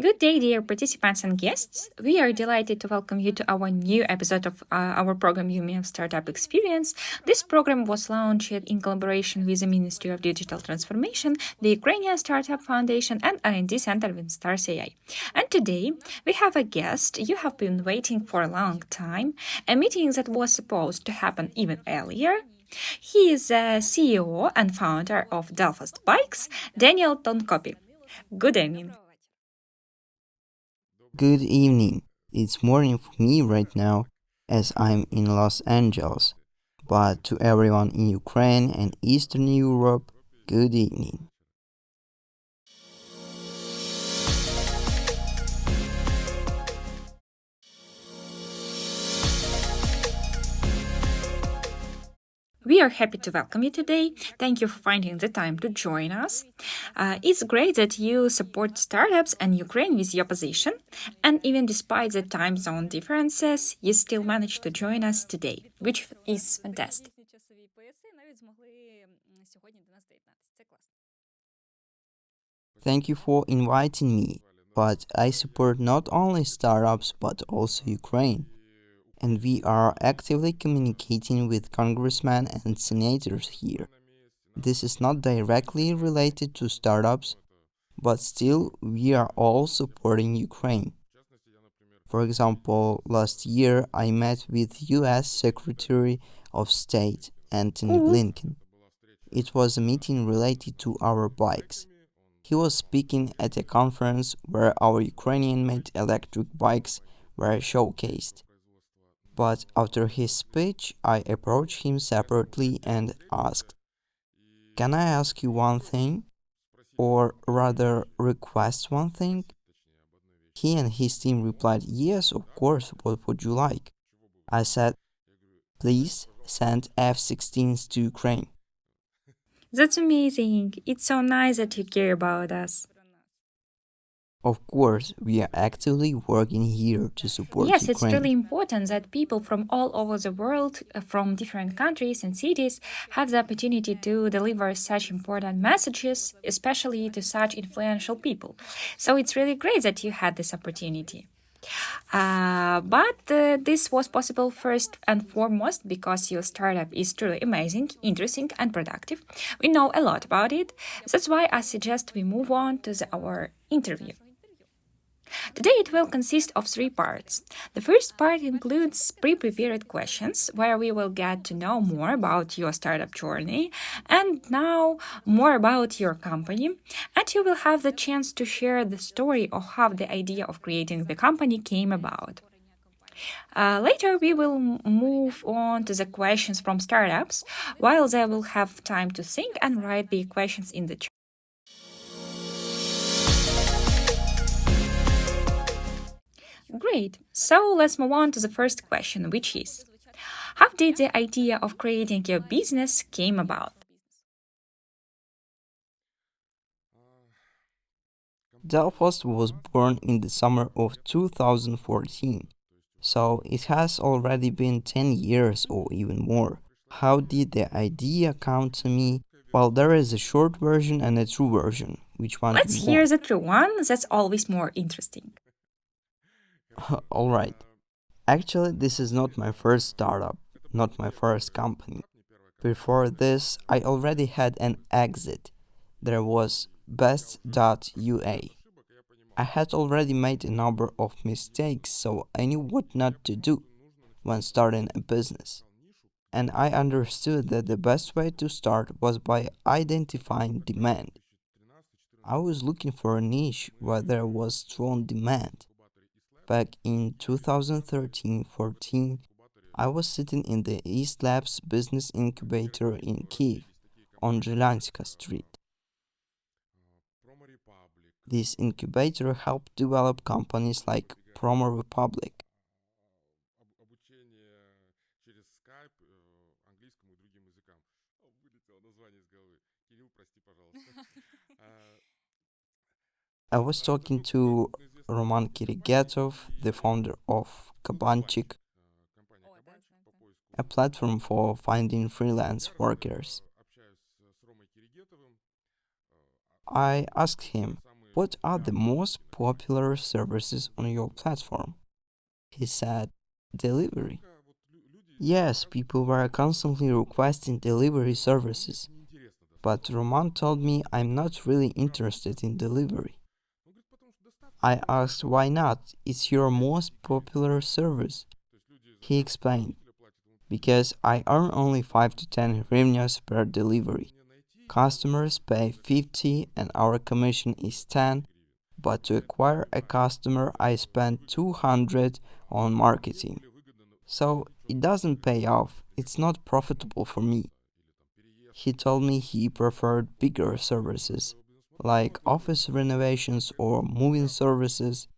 Good day, dear participants and guests. We are delighted to welcome you to our new episode of our program UMF Startup Experience. This program was launched in collaboration with the Ministry of Digital Transformation, the Ukrainian Startup Foundation, and R&D Center with Stars AI. And today we have a guest you have been waiting for a long time, a meeting that was supposed to happen even earlier. He is the CEO and founder of Delfast Bikes, Daniel Tonkopi. Good evening. Good evening. It's morning for me right now as I'm in Los Angeles. But to everyone in Ukraine and Eastern Europe, good evening. We are happy to welcome you today. Thank you for finding the time to join us. It's great that you support startups and Ukraine with your position. And even despite the time zone differences, you still managed to join us today, which is fantastic. Thank you for inviting me. But I support not only startups but also Ukraine. And we are actively communicating with congressmen and senators here. This is not directly related to startups, but still we are all supporting Ukraine. For example, last year I met with US Secretary of State Antony Cool. Blinken. It was a meeting related to our bikes. He was speaking at a conference where our Ukrainian made electric bikes were showcased. But after his speech, I approached him separately and asked, "Can I ask you one thing? Or rather, request one thing?" He and his team replied, "Yes, of course, what would you like?" I said, "Please send F-16s to Ukraine." That's amazing. It's so nice that you care about us. Of course, we are actively working here to support Yes, it's really Ukraine. important that people from all over the world, from different countries and cities, have the opportunity to deliver such important messages, especially to such influential people. So it's really great that you had this opportunity. But this was possible first and foremost because your startup is truly amazing, interesting, and productive. We know a lot about it. That's why I suggest we move on to our interview. Today it will consist of three parts. The first part includes pre-prepared questions where we will get to know more about your startup journey and now more about your company, and you will have the chance to share the story of how the idea of creating the company came about. Later, we will move on to the questions from startups, while they will have time to think and write the questions in the chat. Great. So let's move on to the first question, which is, how did the idea of creating your business came about? Delfast was born in the summer of 2014, so it has already been 10 years or even more. How did the idea come to me? Well, there is a short version and a true version. Which one do you Let's hear want? the true one. That's always more interesting. Alright. Actually, this is not my first startup, not my first company. Before this, I already had an exit. There was best.ua. I had already made a number of mistakes, so I knew what not to do when starting a business. And I understood that the best way to start was by identifying demand. I was looking for a niche where there was strong demand. Back in 2013-14, I was sitting in the East Labs business incubator in Kiev on Zhelanska Street. This incubator helped develop companies like Promo Republic. I was talking to Roman Kirigetov, the founder of Kabanchik, a platform for finding freelance workers. I asked him, "What are the most popular services on your platform?" He said, "Delivery." Yes, people were constantly requesting delivery services, but Roman told me I'm not really interested in delivery. I asked why not? It's your most popular service. He explained, because I earn only 5 to 10 hryvnias per delivery. Customers pay 50 and our commission is 10, but to acquire a customer I spend 200 on marketing. So it doesn't pay off, it's not profitable for me. He told me he preferred bigger services, like office renovations or moving services,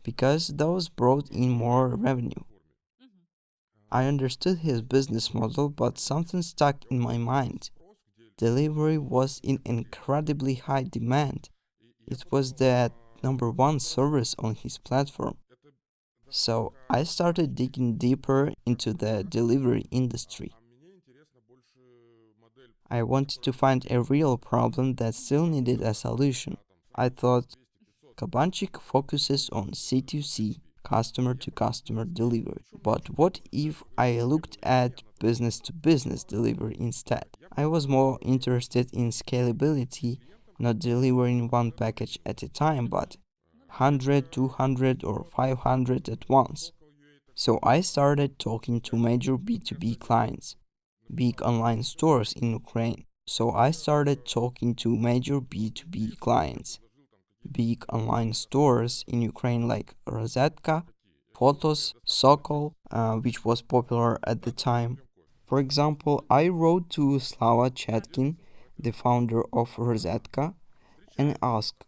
because those brought in more revenue. I understood his business model, but something stuck in my mind. Delivery was in incredibly high demand. It was the number one service on his platform. So I started digging deeper into the delivery industry. I wanted to find a real problem that still needed a solution. I thought Kabanchik focuses on C2C, customer to customer delivery. But what if I looked at business to business delivery instead? I was more interested in scalability, not delivering one package at a time, but 100, 200, or 500 at once. So I started talking to major B2B clients, big online stores in Ukraine. So I started talking to major B2B clients, big online stores in Ukraine like Rosetka, Photos, Sokol, which was popular at the time. For example, I wrote to Slava Chatkin, the founder of Rosetka, and asked,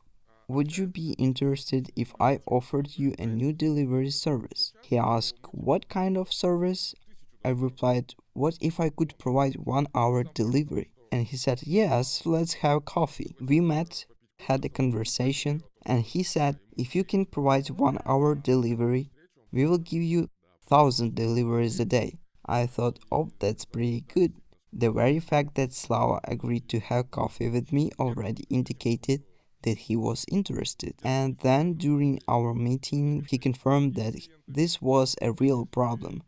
"Would you be interested if I offered you a new delivery service?" He asked, "What kind of service?" I replied, "What if I could provide 1 hour delivery?" And he said, "Yes, let's have coffee." We met, had a conversation, and he said, "If you can provide 1 hour delivery, we will give you 1,000 deliveries a day." I thought, oh, that's pretty good. The very fact that Slava agreed to have coffee with me already indicated that he was interested. And then during our meeting, he confirmed that this was a real problem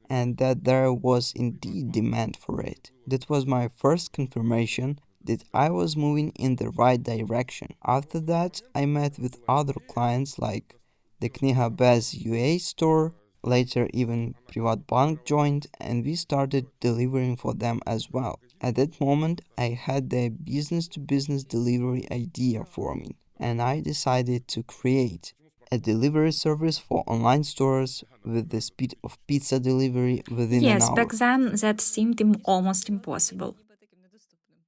and that there was indeed demand for it. That was my first confirmation that I was moving in the right direction. After that, I met with other clients like the Kniha Bez UA store, later even Privatbank joined, and we started delivering for them as well. At that moment, I had the business to business delivery idea forming, and I decided to create a delivery service for online stores with the speed of pizza delivery within an Yes, back hour. then that seemed almost impossible.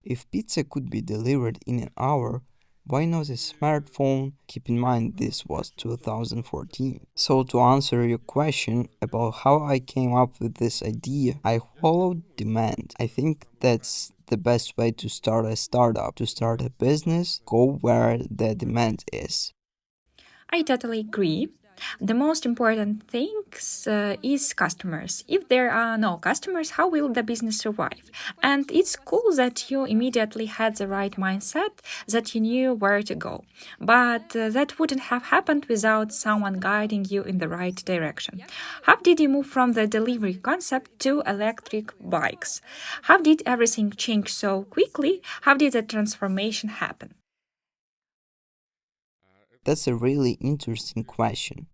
If pizza could be delivered in an hour, why not a smartphone? Keep in mind this was 2014. So to answer your question about how I came up with this idea, I followed demand. I think that's the best way to start a startup. To start a business, go where the demand is. I totally agree. The most important thing is customers. If there are no customers, how will the business survive? And it's cool that you immediately had the right mindset, that you knew where to go. But that wouldn't have happened without someone guiding you in the right direction. How did you move from the delivery concept to electric bikes? How did everything change so quickly? How did the transformation happen? That's a really interesting question.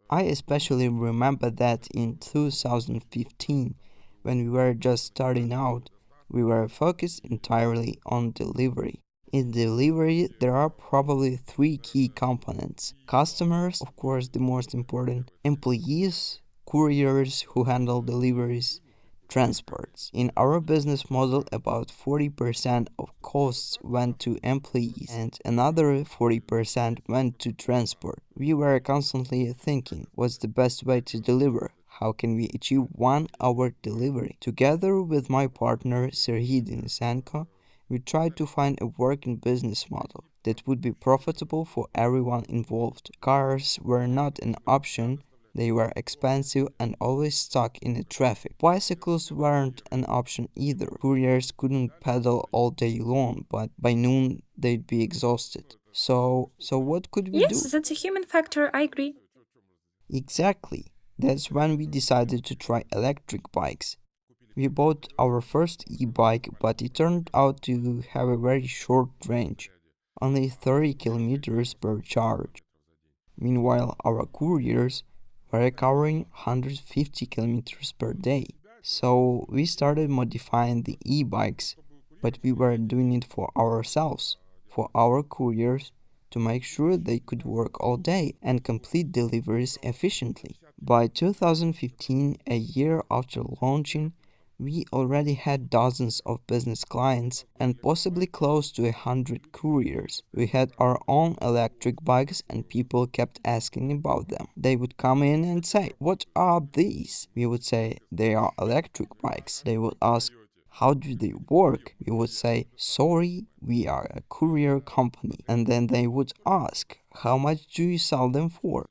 I especially remember that in 2015, when we were just starting out, we were focused entirely on delivery. In delivery, there are probably three key components: customers, of course, the most important, employees, couriers who handle deliveries, transports. In our business model, about 40% of costs went to employees and another 40% went to transport. We were constantly thinking, what's the best way to deliver? How can we achieve 1 hour delivery? Together with my partner Serhiy Denisenko, we tried to find a working business model that would be profitable for everyone involved. Cars were not an option, they were expensive and always stuck in the traffic. Bicycles weren't an option either. Couriers couldn't pedal all day long, but by noon they'd be exhausted. So what could we Yes, do? that's a human factor, I agree. Exactly. That's when we decided to try electric bikes. We bought our first e-bike, but it turned out to have a very short range, only 30 kilometers per charge. Meanwhile, our couriers were covering 150 kilometers per day. So we started modifying the e-bikes, but we were doing it for ourselves, for our couriers, to make sure they could work all day and complete deliveries efficiently. By 2015, a year after launching, we already had dozens of business clients and possibly close to 100 couriers. We had our own electric bikes and people kept asking about them. They would come in and say, "What are these?" We would say, "They are electric bikes." They would ask, "How do they work?" We would say, "Sorry, we are a courier company." And then they would ask, "How much do you sell them for?"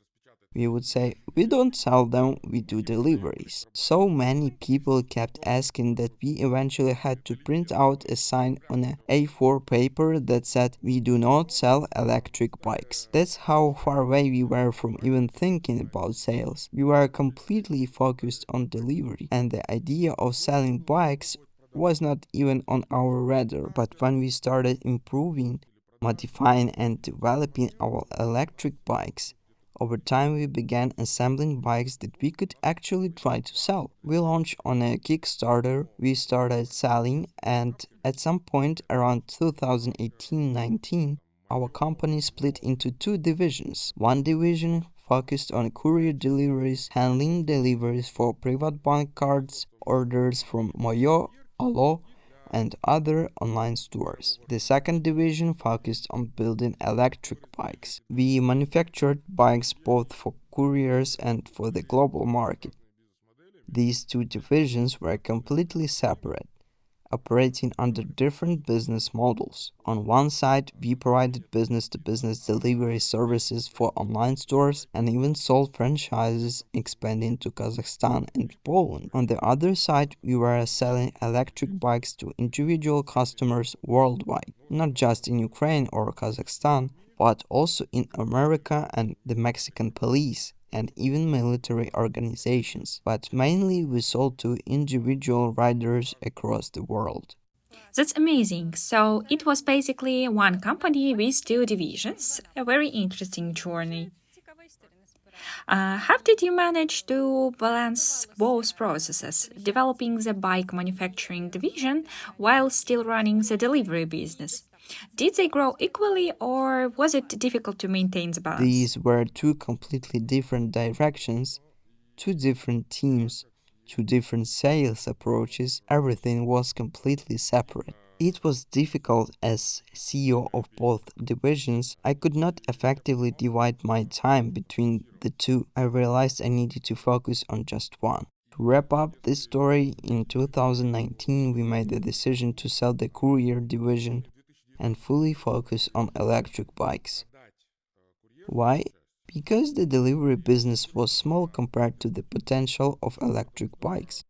We would say, "We don't sell them, we do deliveries." So many people kept asking that we eventually had to print out a sign on a A4 paper that said, "We do not sell electric bikes." That's how far away we were from even thinking about sales. We were completely focused on delivery, and the idea of selling bikes was not even on our radar. But when we started improving, modifying, and developing our electric bikes, over time, we began assembling bikes that we could actually try to sell. We launched on a Kickstarter, we started selling, and at some point around 2018-19, our company split into two divisions. One division focused on courier deliveries, handling deliveries for private bank cards, orders from Moyo, Alo, and other online stores. The second division focused on building electric bikes. We manufactured bikes both for couriers and for the global market. These two divisions were completely separate, operating under different business models. On one side, we provided business to business delivery services for online stores and even sold franchises expanding to Kazakhstan and Poland. On the other side, we were selling electric bikes to individual customers worldwide, not just in Ukraine or Kazakhstan, but also in America and the Mexican police and even military organizations, but mainly we sold to individual riders across the world. That's amazing. So it was basically one company with two divisions. A very interesting journey. How did you manage to balance both processes, developing the bike manufacturing division while still running the delivery business? Did they grow equally, or was it difficult to maintain the balance? These were two completely different directions, two different teams, two different sales approaches. Everything was completely separate. It was difficult as CEO of both divisions. I could not effectively divide my time between the two. I realized I needed to focus on just one. To wrap up this story, in 2019 we made the decision to sell the courier division and fully focus on electric bikes. Why? Because the delivery business was small compared to the potential of electric bikes.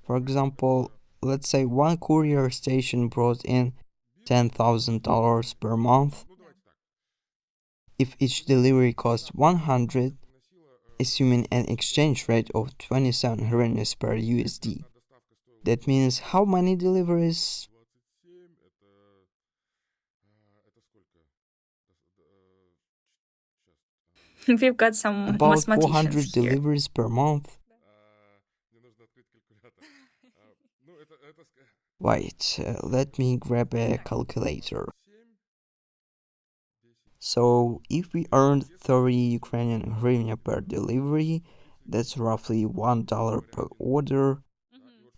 For example, let's say one courier station brought in $10,000 per month. If each delivery cost 100, assuming an exchange rate of 27 hryvnias per USD, that means how many deliveries? We've got some About mathematicians 400 here. deliveries per month. Wait, let me grab a calculator. So if we earned 30 Ukrainian hryvnia per delivery, that's roughly $1 per order.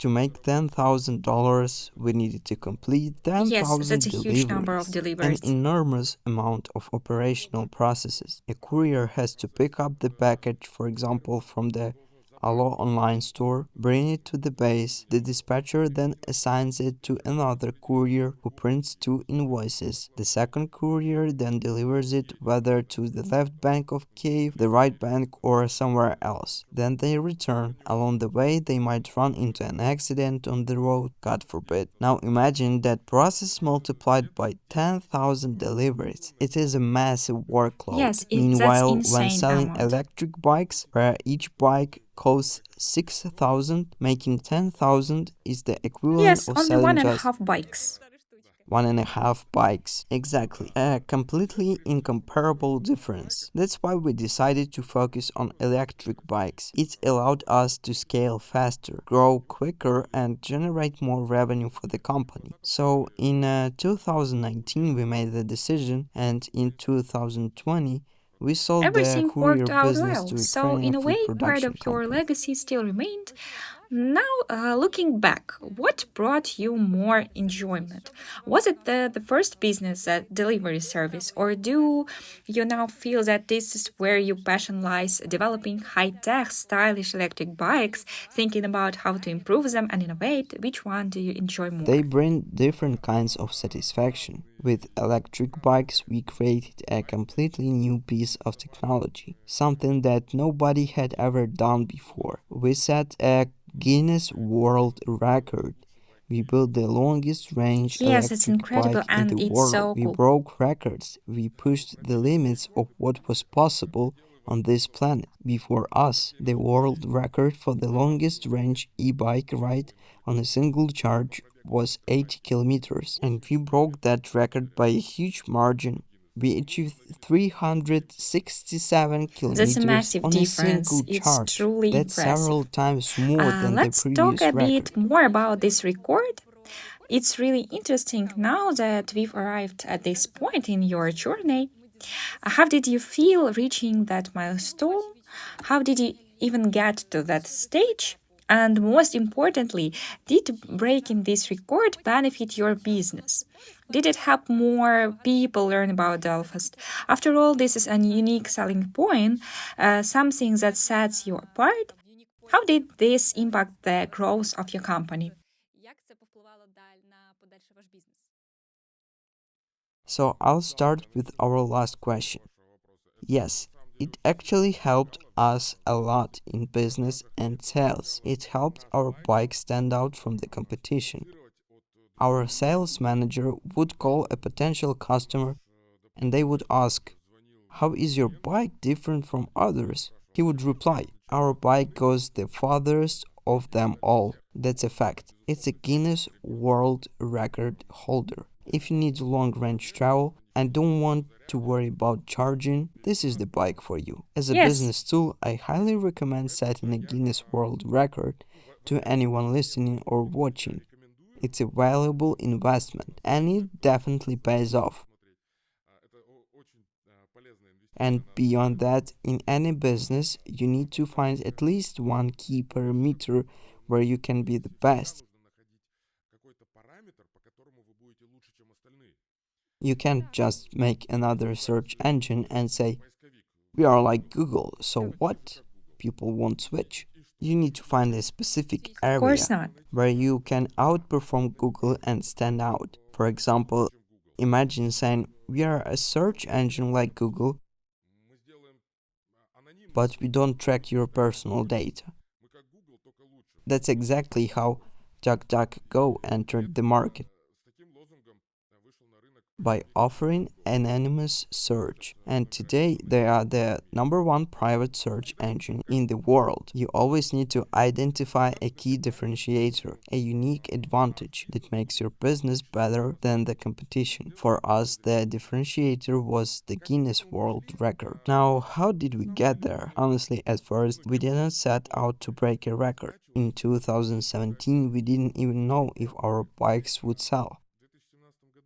To make $10,000, we needed to complete Yes, that's 10,000 a huge number of deliveries, an deliveries. enormous amount of operational processes. A courier has to pick up the package, for example, from the Allo online store, bring it to the base. The dispatcher then assigns it to another courier who prints two invoices. The second courier then delivers it whether to the left bank of Kiev, the right bank, or somewhere else. Then they return. Along the way, they might run into an accident on the road, God forbid. Now imagine that process multiplied by 10,000 deliveries. It is a massive workload. Yes, that's Meanwhile, when insane selling amount. electric bikes, where each bike costs 6,000, making 10,000 is the equivalent Yes, of only selling one and a just half bikes. one and a half bikes. Exactly. A completely incomparable difference. That's why we decided to focus on electric bikes. It allowed us to scale faster, grow quicker, and generate more revenue for the company. So in 2019, we made the decision, and in 2020, we sold the Everything worked courier out business well. to So, Ukrainian in a way, food part production of your company. legacy still remained. Now, looking back, what brought you more enjoyment? Was it the first business, that delivery service, or do you now feel that this is where your passion lies, developing high tech, stylish electric bikes, thinking about how to improve them and innovate? Which one do you enjoy They more? bring different kinds of satisfaction. With electric bikes, we created a completely new piece of technology, something that nobody had ever done before. We set a Guinness World Record. We built the longest range Yes, it's electric incredible bike in and the it's world. so We cool. broke records. We pushed the limits of what was possible on this planet. Before us, the world record for the longest range e-bike ride on a single charge was 80 kilometers, and we broke that record by a huge margin. We achieved 367 That's a kilometers massive on a difference. single It's charge. truly That's impressive. several times more than the Let's talk previous a record. bit more about this record. It's really interesting now that we've arrived at this point in your journey. How did you feel reaching that milestone? How did you even get to that stage? And most importantly, did breaking this record benefit your business? Did it help more people learn about Delfast? After all, this is a unique selling point, something that sets you apart. How did this impact the growth of your company? So I'll start with our last question. Yes, it actually helped us a lot in business and sales. It helped our bike stand out from the competition. Our sales manager would call a potential customer and they would ask, "How is your bike different from others?" He would reply, "Our bike goes the farthest of them all." That's a fact. It's a Guinness World Record holder. If you need long range travel and don't want to worry about charging, this is the bike for you. As a Yes, business tool, I highly recommend setting a Guinness World Record to anyone listening or watching. It's a valuable investment and it definitely pays off. And beyond that, in any business, you need to find at least one key parameter where you can be the best. You can't just make another search engine and say, "We are like Google, so what?" People won't switch. You need to find a specific of course area not. where you can outperform Google and stand out. For example, imagine saying, "We are a search engine like Google, but we don't track your personal data." That's exactly how DuckDuckGo entered the market by offering anonymous search. And today they are the number one private search engine in the world. You always need to identify a key differentiator, a unique advantage that makes your business better than the competition. For us, the differentiator was the Guinness World Record. Now, how did we get there? Honestly, at first, we didn't set out to break a record. In 2017, we didn't even know if our bikes would sell.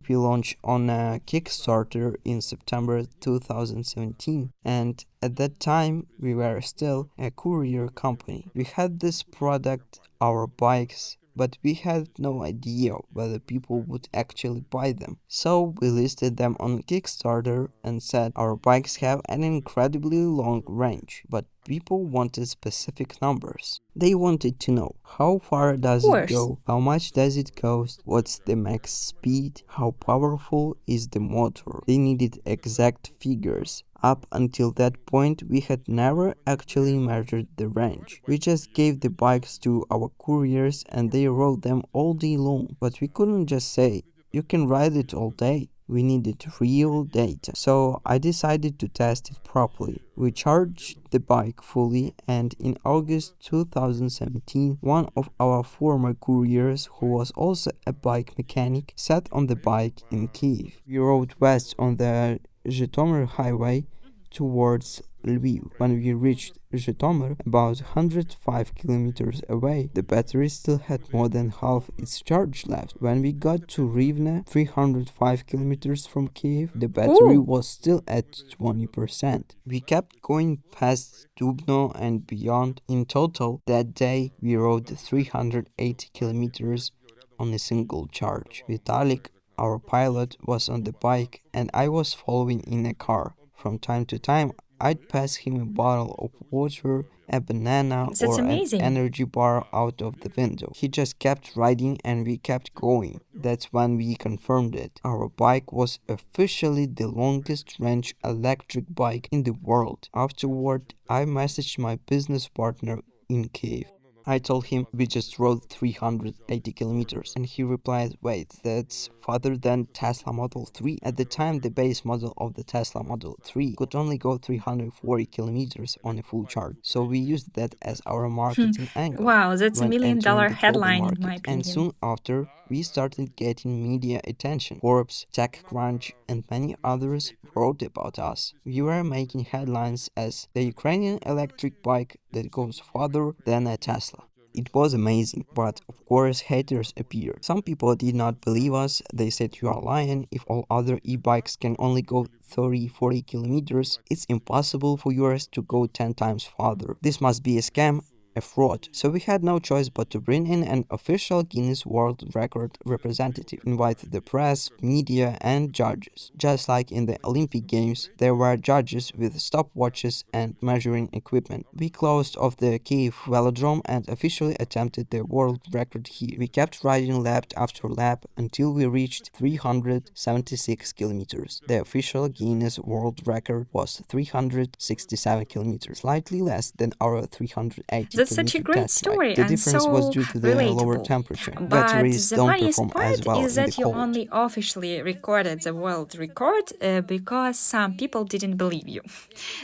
We launched on a Kickstarter in September 2017, and at that time we were still a courier company. We had this product, our bikes, but we had no idea whether people would actually buy them. So we listed them on Kickstarter and said our bikes have an incredibly long range, but People wanted specific numbers. They wanted to know how far Of does it course. go, how much does it cost, what's the max speed, how powerful is the motor. They needed exact figures. Up until that point, we had never actually measured the range. We just gave the bikes to our couriers and they rode them all day long. But we couldn't just say, you can ride it all day. We needed real data. So I decided to test it properly. We charged the bike fully, and in August 2017, one of our former couriers, who was also a bike mechanic, sat on the bike in Kiev. We rode west on the Zhytomyr highway towards Lviv. When we reached Zhytomyr, about 105 kilometers away, the battery still had more than half its charge left. When we got to Rivne, 305 kilometers from Kiev, the battery Ooh. was still at 20%. We kept going past Dubno and beyond. In total, that day we rode 380 kilometers on a single charge. Vitalik, our pilot, was on the bike and I was following in a car. From time to time, I'd pass him a bottle of water, a banana, That's or an amazing. energy bar out of the window. He just kept riding and we kept going. That's when we confirmed it. Our bike was officially the longest range electric bike in the world. Afterward, I messaged my business partner in Kiev. I told him we just rode 380 kilometers, and he replied, wait, that's farther than Tesla Model 3. At the time, the base model of the Tesla Model 3 could only go 340 kilometers on a full charge, so we used that as our marketing angle Wow, that's a when million entering dollar the global headline, in my market. And opinion. soon after, we started getting media attention. Forbes, TechCrunch, and many others wrote about us. We were making headlines as the Ukrainian electric bike that goes farther than a Tesla. It was amazing, but of course haters appeared. Some people did not believe us. They said you are lying. If all other e-bikes can only go 30-40 kilometers, it's impossible for yours to go 10 times farther. This must be a scam, a fraud. So we had no choice but to bring in an official Guinness World Record representative, invite the press, media, and judges. Just like in the Olympic Games, there were judges with stopwatches and measuring equipment. We closed off the Kiev velodrome and officially attempted the world record here. We kept riding lap after lap until we reached 376 kilometers. The official Guinness World Record was 367 kilometers, slightly less than our 380 That's such a kilometer great test ride. story The and difference was so due to the lower relatable. temperature. But Batteries the don't funniest perform as part well is in the that you cold. only officially recorded the world record because some people didn't believe you.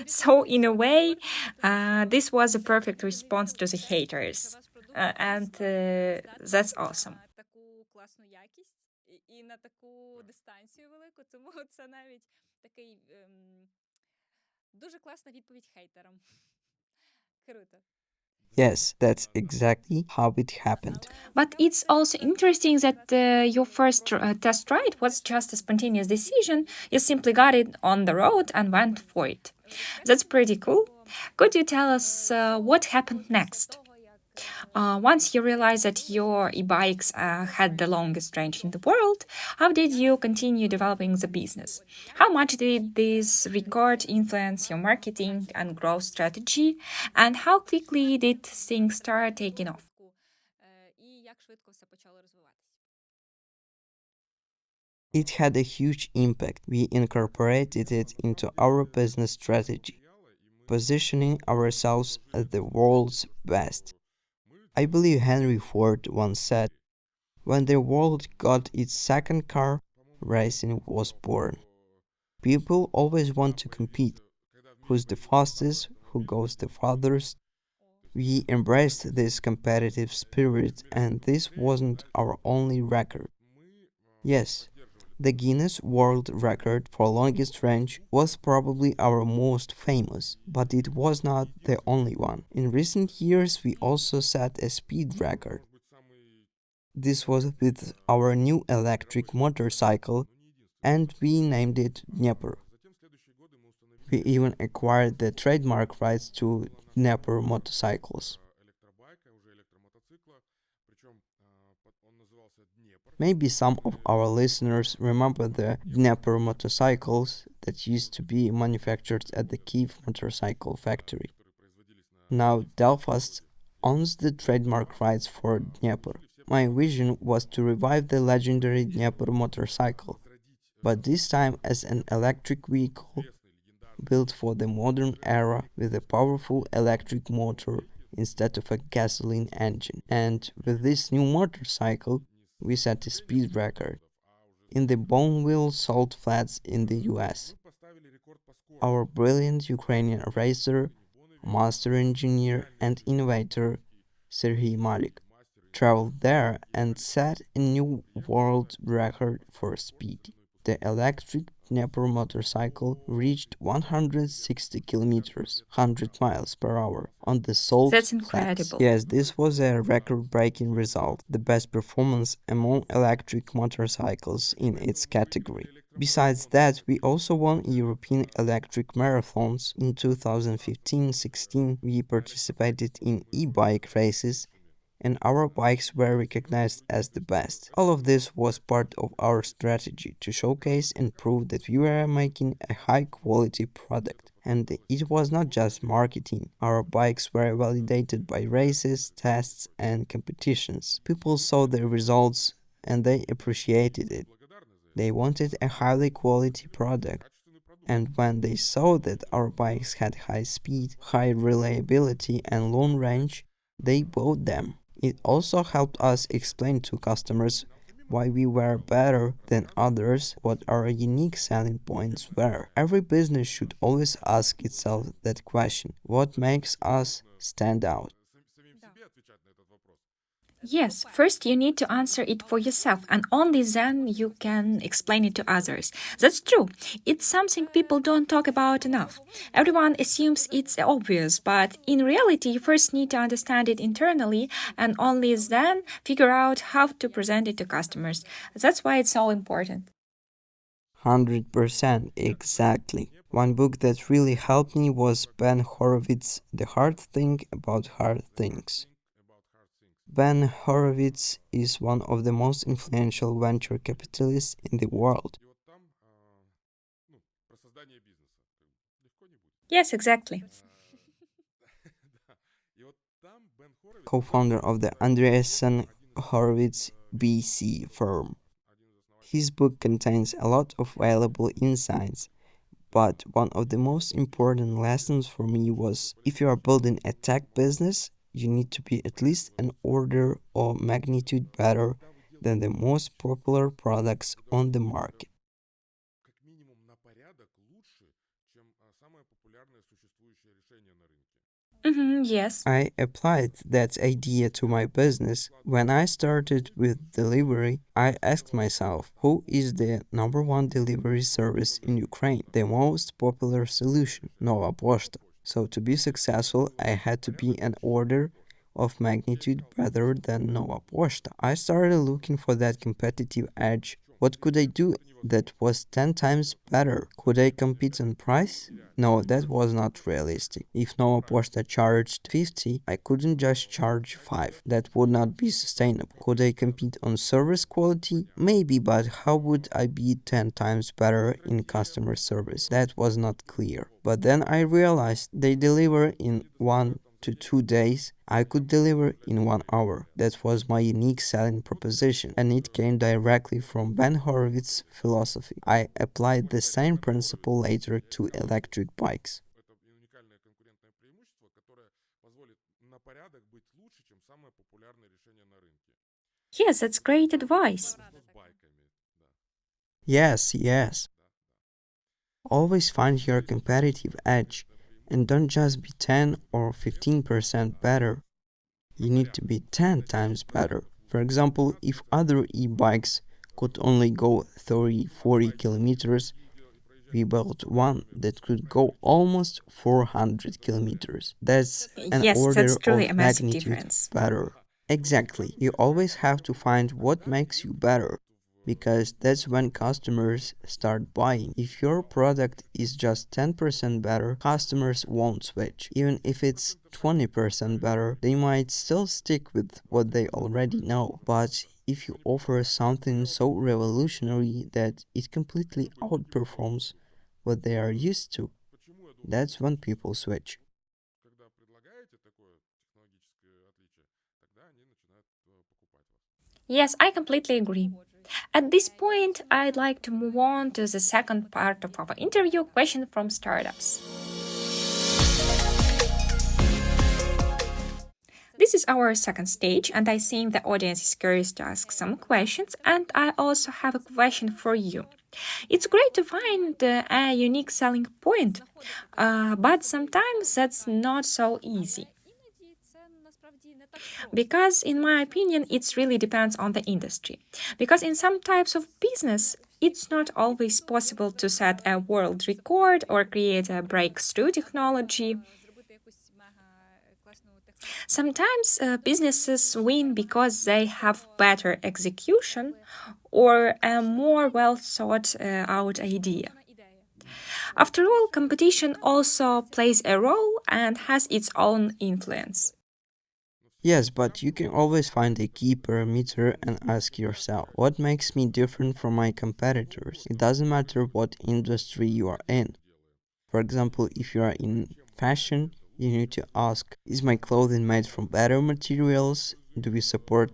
So, in a way, this was a perfect response to the haters. And that's awesome. Yes, that's exactly how it happened. But it's also interesting that your first test ride was just a spontaneous decision. You simply got it on the road and went for it. That's pretty cool. Could you tell us what happened next? Once you realized that your e-bikes had the longest range in the world, how did you continue developing the business? How much did this record influence your marketing and growth strategy? And how quickly did things start taking off? It had a huge impact. We incorporated it into our business strategy, positioning ourselves as the world's best. I believe Henry Ford once said, when the world got its second car, racing was born. People always want to compete. Who's the fastest? Who goes the farthest? We embraced this competitive spirit, and this wasn't our only record. Yes, the Guinness World Record for longest range was probably our most famous, but it was not the only one. In recent years, we also set a speed record. This was with our new electric motorcycle, and we named it Dnieper. We even acquired the trademark rights to Dnieper motorcycles. Maybe some of our listeners remember the Dnieper motorcycles that used to be manufactured at the Kiev motorcycle factory. Now Delfast owns the trademark rights for Dnieper. My vision was to revive the legendary Dnieper motorcycle, but this time as an electric vehicle built for the modern era with a powerful electric motor instead of a gasoline engine. And with this new motorcycle, we set a speed record in the Boneville salt flats in the US. Our brilliant Ukrainian racer, master engineer, and innovator Serhiy Malik traveled there and set a new world record for speed. The electric Dnieper motorcycle reached 160 kilometers, 100 miles per hour, on the salt That's flats. incredible. Yes, this was a record-breaking result, the best performance among electric motorcycles in its category. Besides that, we also won European electric marathons. In 2015-16, we participated in e-bike races and our bikes were recognized as the best. All of this was part of our strategy to showcase and prove that we were making a high quality product. And it was not just marketing. Our bikes were validated by races, tests, and competitions. People saw the results and they appreciated it. They wanted a highly quality product. And when they saw that our bikes had high speed, high reliability, and long range, they bought them. It also helped us explain to customers why we were better than others, what our unique selling points were. Every business should always ask itself that question: what makes us stand out? Yes, first you need to answer it for yourself, and only then you can explain it to others. That's true. It's something people don't talk about enough. Everyone assumes it's obvious, but in reality, you first need to understand it internally and only then figure out how to present it to customers. That's why it's so important. 100% exactly. One book that really helped me was Ben Horowitz's The Hard Thing About Hard Things. Ben Horowitz is one of the most influential venture capitalists in the world, Yes, exactly. co-founder of the Andreessen Horowitz BC firm. His book contains a lot of valuable insights, but one of the most important lessons for me was if you are building a tech business, you need to be at least an order or magnitude better than the most popular products on the market. Yes. I applied that idea to my business. When I started with delivery, I asked myself, who is the number one delivery service in Ukraine? The most popular solution, Nova Poshta. So to be successful, I had to be an order of magnitude better than Nova Poshta. I started looking for that competitive edge. What could I do that was 10 times better? Could I compete on price? No, that was not realistic. If Nova Posta charged 50, I couldn't just charge 5. That would not be sustainable. Could I compete on service quality? Maybe, but how would I be 10 times better in customer service? That was not clear. But then I realized they deliver in 1 to 2 days. I could deliver in 1 hour. That was my unique selling proposition, and it came directly from Ben Horowitz's philosophy. I applied the same principle later to electric bikes. Yes, that's great advice. Yes. Always find your competitive edge and don't just be 10 or 15% better. You need to be 10 times better. For example, if other e-bikes could only go 30-40 kilometers, we built one that could go almost 400 kilometers. That's an Yes, that's order truly a of massive magnitude difference. better. Exactly. You always have to find what makes you better because that's when customers start buying. If your product is just 10% better, customers won't switch. Even if it's 20% better, they might still stick with what they already know. But if you offer something so revolutionary that it completely outperforms what they are used to, that's when people switch. Yes, I completely agree. At this point, I'd like to move on to the second part of our interview question from startups. This is our second stage, and I think the audience is curious to ask some questions. And I also have a question for you. It's great to find a unique selling point, but sometimes that's not so easy. Because, in my opinion, it really depends on the industry. Because in some types of business, it's not always possible to set a world record or create a breakthrough technology. Sometimes businesses win because they have better execution or a more well thought out idea. After all, competition also plays a role and has its own influence. Yes, but you can always find a key parameter and ask yourself, what makes me different from my competitors? It doesn't matter what industry you are in. For example, if you are in fashion, you need to ask, is my clothing made from better materials? Do we support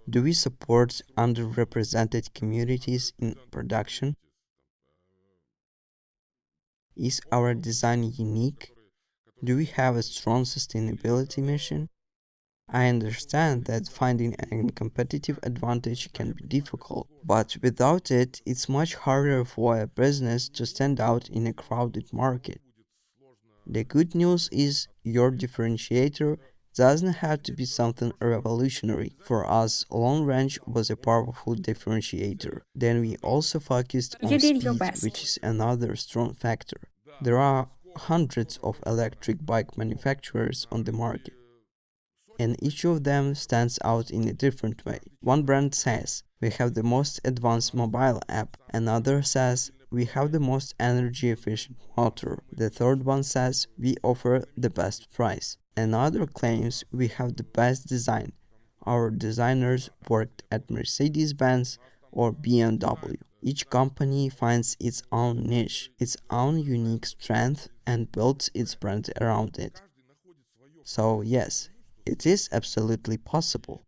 underrepresented communities in production? Is our design unique? Do we have a strong sustainability mission? I understand that finding a competitive advantage can be difficult, but without it, it's much harder for a business to stand out in a crowded market. The good news is your differentiator doesn't have to be something revolutionary. For us, long range was a powerful differentiator. Then we also focused You on did your speed, which best. is another strong factor. There are hundreds of electric bike manufacturers on the market, and each of them stands out in a different way. One brand says, we have the most advanced mobile app. Another says, we have the most energy efficient motor. The third one says, we offer the best price. Another claims, we have the best design. Our designers worked at Mercedes Benz or BMW. Each company finds its own niche, its own unique strength, and builds its brand around it. So, yes, it is absolutely possible.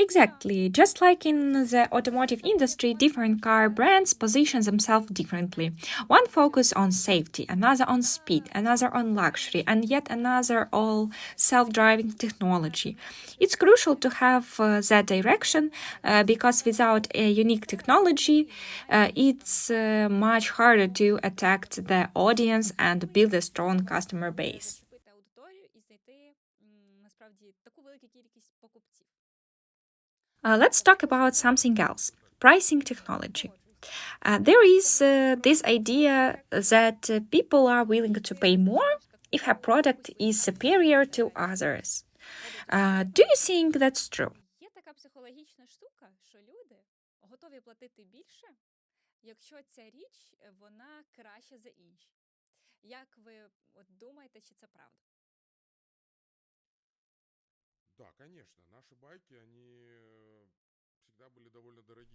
Exactly. Just like in the automotive industry, different car brands position themselves differently. One focus on safety, another on speed, another on luxury, and yet another all self-driving technology. It's crucial to have that direction because without a unique technology, it's much harder to attract the audience and build a strong customer base. Let's talk about something else pricing technology. There is this idea that people are willing to pay more if a product is superior to others. Do you think that's true?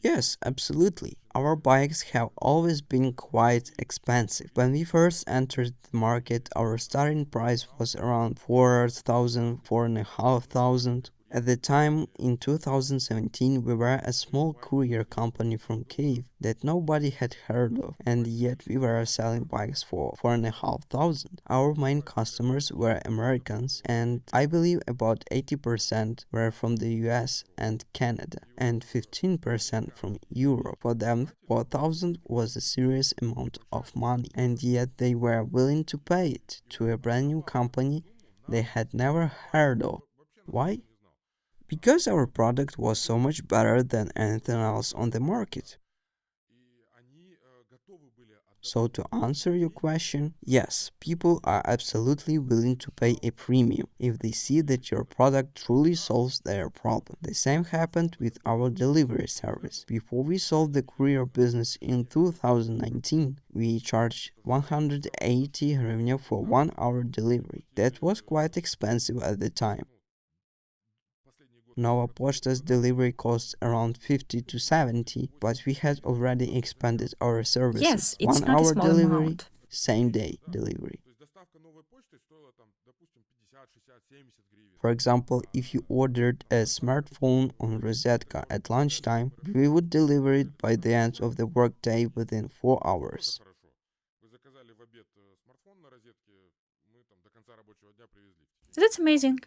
Yes, absolutely. Our bikes have always been quite expensive. When we first entered the market, our starting price was around 4,000, 4,500. At the time, in 2017, we were a small courier company from Kiev that nobody had heard of, and yet we were selling bikes for 4,500. Our main customers were Americans, and I believe about 80% were from the US and Canada, and 15% from Europe. For them, 4,000 was a serious amount of money, and yet they were willing to pay it to a brand new company they had never heard of. Why? Because our product was so much better than anything else on the market. So, to answer your question, yes, people are absolutely willing to pay a premium if they see that your product truly solves their problem. The same happened with our delivery service. Before we sold the courier business in 2019, we charged 180 hryvnia for 1 hour delivery. That was quite expensive at the time. Nova Posta's delivery costs around 50 to 70, but we had already expanded our Yes, services. it's One not a hour small delivery, amount. same day delivery. For example, if you ordered a smartphone on Rosetka at lunchtime, we would deliver it by the end of the workday within 4 hours. That's amazing.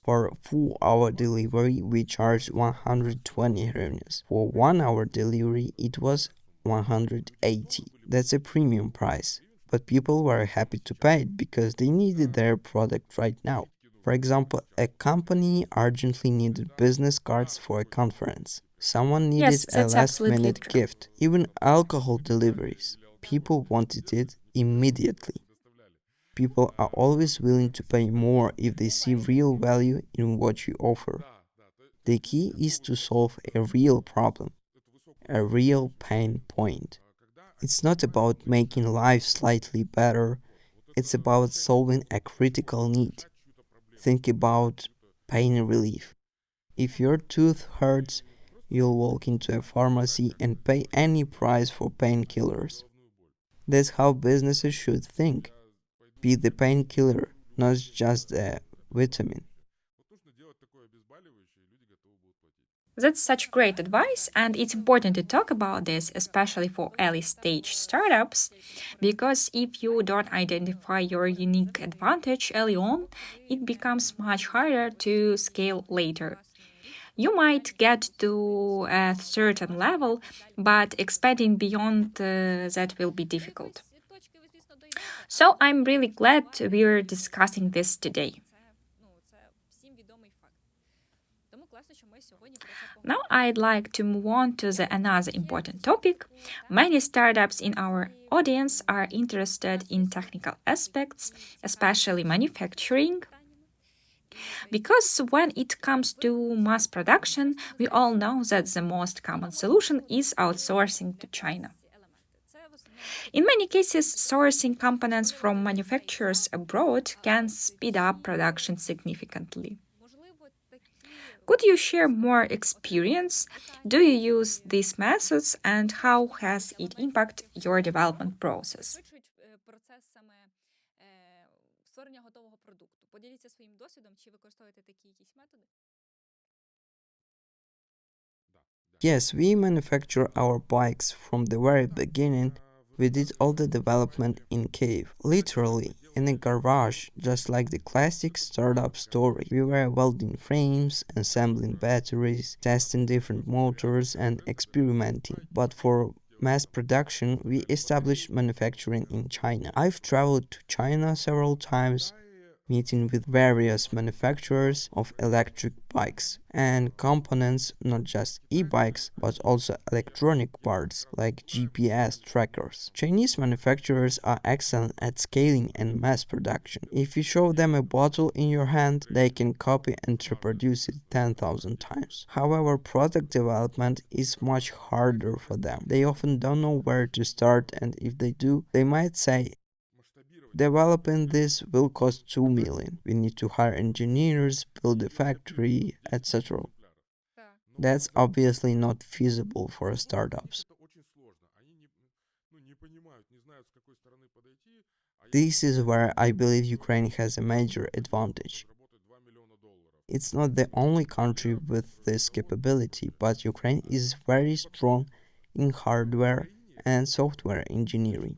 For 4-hour delivery, we charged 120 hryvnias. For 1 hour delivery, it was 180. That's a premium price. But people were happy to pay it because they needed their product right now. For example, a company urgently needed business cards for a conference. Someone needed Yes, a that's last absolutely minute true. gift. Even alcohol deliveries. People wanted it immediately. People are always willing to pay more if they see real value in what you offer. The key is to solve a real problem, a real pain point. It's not about making life slightly better, it's about solving a critical need. Think about pain relief. If your tooth hurts, you'll walk into a pharmacy and pay any price for painkillers. That's how businesses should think. Be the painkiller, not just a vitamin. That's such great advice, and it's important to talk about this, especially for early stage startups, because if you don't identify your unique advantage early on, it becomes much harder to scale later. You might get to a certain level, but expanding beyond that will be difficult. So I'm really glad we're discussing this today. Now I'd like to move on to the another important topic. Many startups in our audience are interested in technical aspects, especially manufacturing, because when it comes to mass production, we all know that the most common solution is outsourcing to China. In many cases, sourcing components from manufacturers abroad can speed up production significantly. Could you share more experience? Do you use these methods and how has it impacted your development process? Yes, we manufacture our bikes from the very beginning. We did all the development in cave, literally in a garage, just like the classic startup story. We were welding frames, assembling batteries, testing different motors, and experimenting. But for mass production, we established manufacturing in China. I've traveled to China several times, meeting with various manufacturers of electric bikes and components, not just e-bikes but also electronic parts like GPS trackers. Chinese manufacturers are excellent at scaling and mass production. If you show them a bottle in your hand, they can copy and reproduce it 10,000 times. However, product development is much harder for them. They often don't know where to start, and if they do, they might say, developing this will cost 2 million. We need to hire engineers, build a factory, etc. That's obviously not feasible for startups. This is where I believe Ukraine has a major advantage. It's not the only country with this capability, but Ukraine is very strong in hardware and software engineering.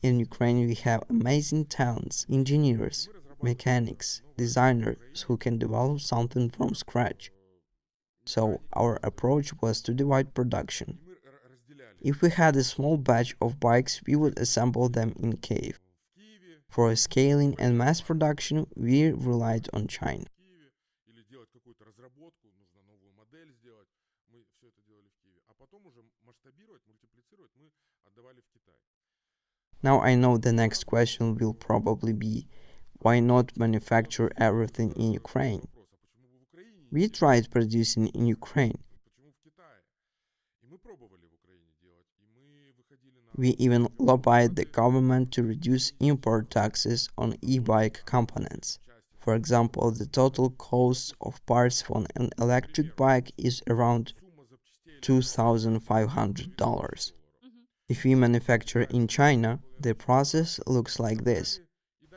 In Ukraine, we have amazing talents, engineers, mechanics, designers who can develop something from scratch. So, our approach was to divide production. If we had a small batch of bikes, we would assemble them in Kiev. For scaling and mass production, we relied on China. Now I know the next question will probably be, why not manufacture everything in Ukraine? We tried producing in Ukraine. We even lobbied the government to reduce import taxes on e-bike components. For example, the total cost of parts for an electric bike is around $2,500. If we manufacture in China, the process looks like this.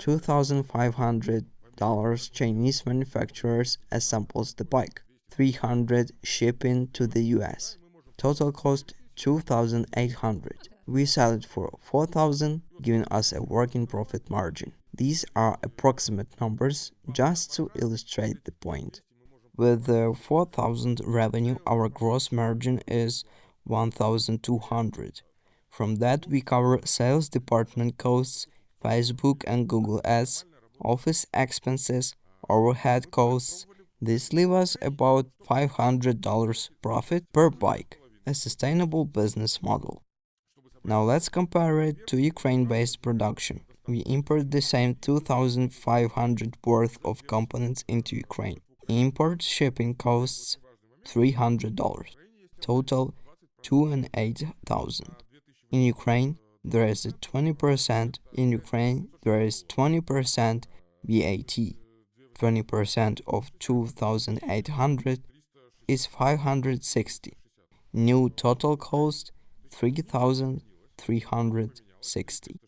$2,500 Chinese manufacturers assembles the bike. 300 shipping to the US. Total cost 2,800. We sell it for 4,000, giving us a working profit margin. These are approximate numbers just to illustrate the point. With the 4,000 revenue, our gross margin is 1,200. From that, we cover sales department costs, Facebook and Google Ads, office expenses, overhead costs. This leaves us about $500 profit per bike, a sustainable business model. Now let's compare it to Ukraine-based production. We import the same 2,500 worth of components into Ukraine. Import shipping costs $300. Total 2 and 8,000. In Ukraine, there is a 20%. In Ukraine, there is 20% VAT. 20% of 2,800 is 560. New total cost 3,360.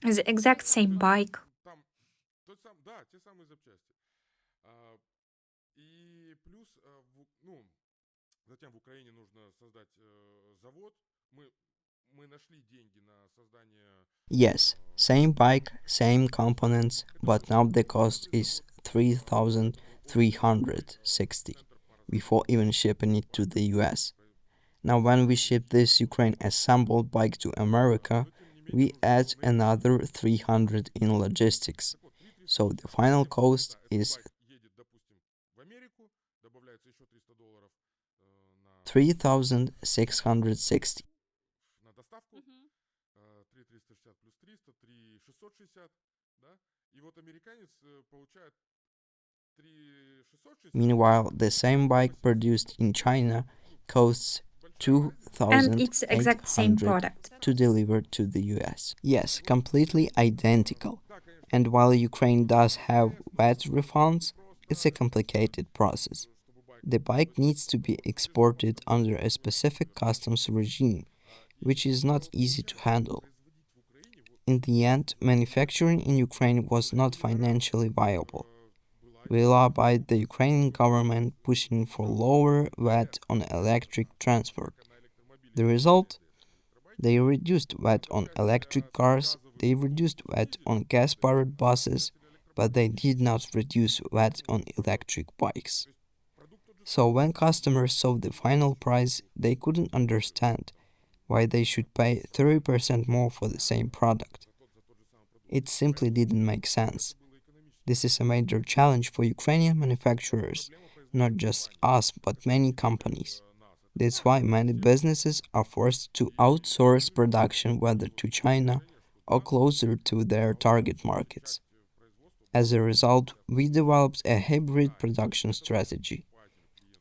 The exact same bike. Yes, same bike, same components, but now the cost is 3,360 before even shipping it to the US. Now when we ship this Ukraine assembled bike to America, we add another 300 in logistics. So the final cost is 3,660. Meanwhile, the same bike produced in China costs And it's the exact same 2,800 product. to deliver to the US. Yes, completely identical. And while Ukraine does have VAT refunds, it's a complicated process. The bike needs to be exported under a specific customs regime, which is not easy to handle. In the end, manufacturing in Ukraine was not financially viable. We lobbied the Ukrainian government pushing for lower VAT on electric transport. The result? They reduced VAT on electric cars, they reduced VAT on gas-powered buses, but they did not reduce VAT on electric bikes. So when customers saw the final price, they couldn't understand why they should pay 30% more for the same product. It simply didn't make sense. This is a major challenge for Ukrainian manufacturers, not just us, but many companies. That's why many businesses are forced to outsource production whether to China or closer to their target markets. As a result, we developed a hybrid production strategy.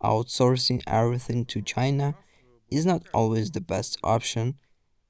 Outsourcing everything to China is not always the best option.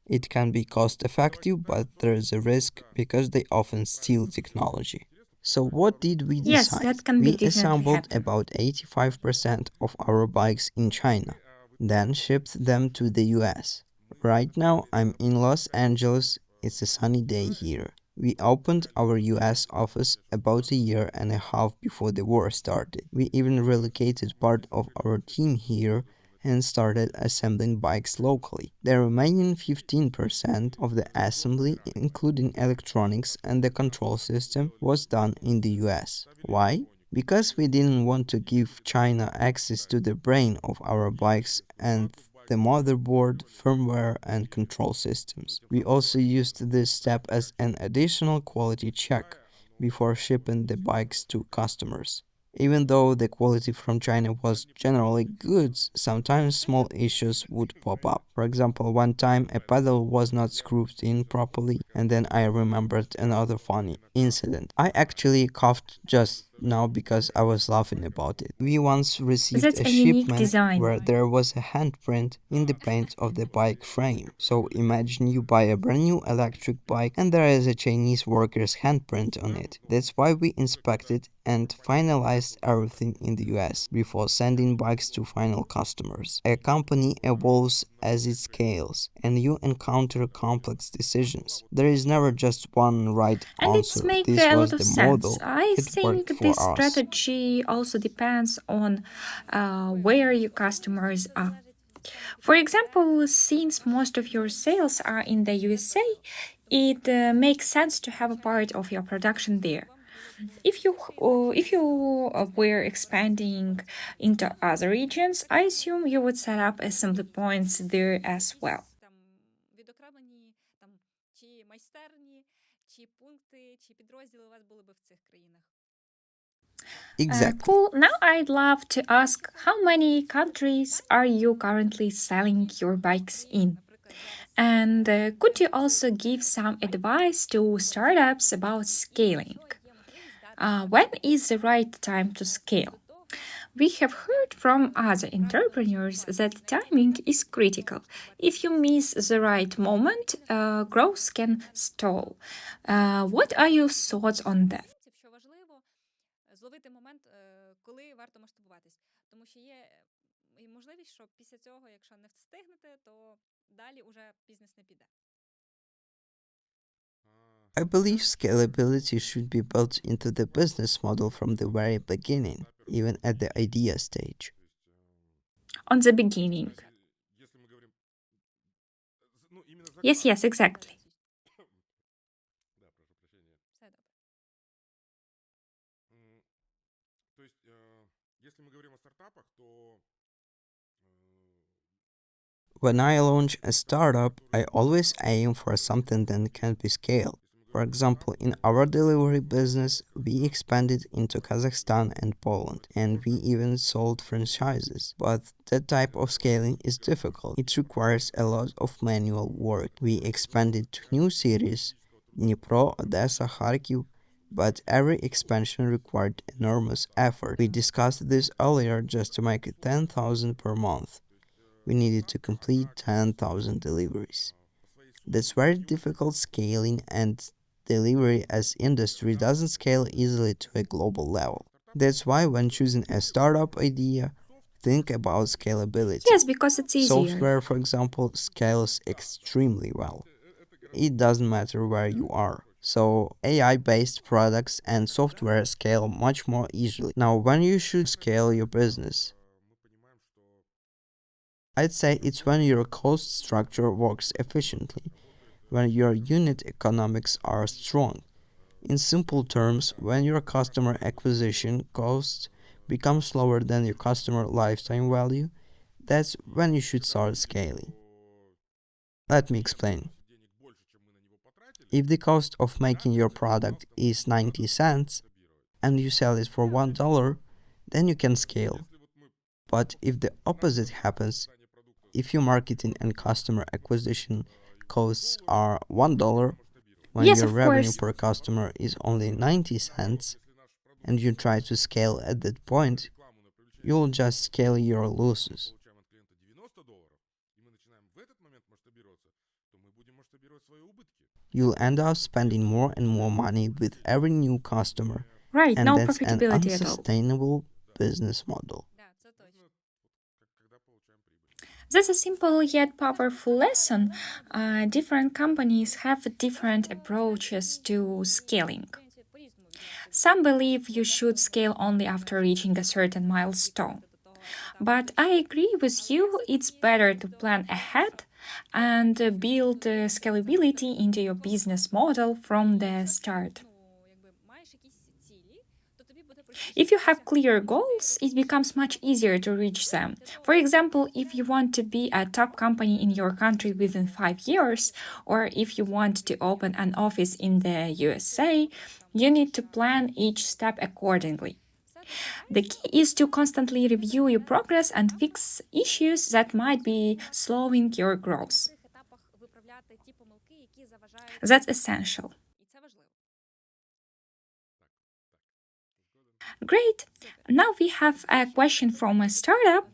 It can be cost effective, but there is a risk because they often steal technology. So, what did we Yes, decide? that can be We definitely assembled happen. about 85% of our bikes in China, then shipped them to the US. Right now, I'm in Los Angeles. It's a sunny day here. We opened our US office about a year and a half before the war started. We even relocated part of our team here and started assembling bikes locally. The remaining 15% of the assembly, including electronics and the control system, was done in the US. Why? Because we didn't want to give China access to the brain of our bikes and the motherboard, firmware, and control systems. We also used this step as an additional quality check before shipping the bikes to customers. Even though the quality from China was generally good, sometimes small issues would pop up. For example, one time a pedal was not screwed in properly, and then I remembered another funny incident. I actually coughed just now because I was laughing about it. We once received That's a a unique shipment design. where there was a handprint in the paint of the bike frame. So imagine you buy a brand new electric bike and there is a Chinese worker's handprint on it. That's why we inspected and finalized everything in the US before sending bikes to final customers. A company evolves as it scales and you encounter complex decisions. There is never just one right And it's answer. make This a was lot of the sense. model. I It worked think for this us. strategy also depends on where your customers are. For example, since most of your sales are in the USA, it makes sense to have a part of your production there. If you were expanding into other regions, I assume you would set up assembly points there as well. Exactly. Cool. Now I'd love to ask how many countries are you currently selling your bikes in? And could you also give some advice to startups about scaling? When is the right time to scale? We have heard from other entrepreneurs that timing is critical. If you miss the right moment, growth can stall. What are your thoughts on that? I believe scalability should be built into the business model from the very beginning, even at the idea stage. On the beginning. Yes, yes, exactly. When I launch a startup, I always aim for something that can be scaled. For example, in our delivery business, we expanded into Kazakhstan and Poland, and we even sold franchises. But that type of scaling is difficult. It requires a lot of manual work. We expanded to new cities, Dnipro, Odessa, Kharkiv, but every expansion required enormous effort. We discussed this earlier just to make it 10,000 per month. We needed to complete 10,000 deliveries. That's very difficult scaling and delivery as industry doesn't scale easily to a global level. That's why when choosing a startup idea, think about scalability. Yes, because it's easier. Software, for example, scales extremely well. It doesn't matter where you are. So AI based products and software scale much more easily. Now, when you should scale your business, I'd say it's when your cost structure works efficiently, when your unit economics are strong. In simple terms, when your customer acquisition costs become slower than your customer lifetime value, that's when you should start scaling. Let me explain. If the cost of making your product is 90 cents and you sell it for $1, then you can scale. But if the opposite happens, if your marketing and customer acquisition costs are $1, when Yes, your of revenue course. per customer is only 90 cents, and you try to scale at that point, you'll just scale your losses. You'll end up spending more and more money with every new customer, Right, and no that's an profitability at all. unsustainable business model. That's a simple yet powerful lesson. Different companies have different approaches to scaling. Some believe you should scale only after reaching a certain milestone. But I agree with you, it's better to plan ahead and build scalability into your business model from the start. If you have clear goals, it becomes much easier to reach them. For example, if you want to be a top company in your country within 5 years, or if you want to open an office in the USA, you need to plan each step accordingly. The key is to constantly review your progress and fix issues that might be slowing your growth. That's essential. Great. Now we have a question from a startup.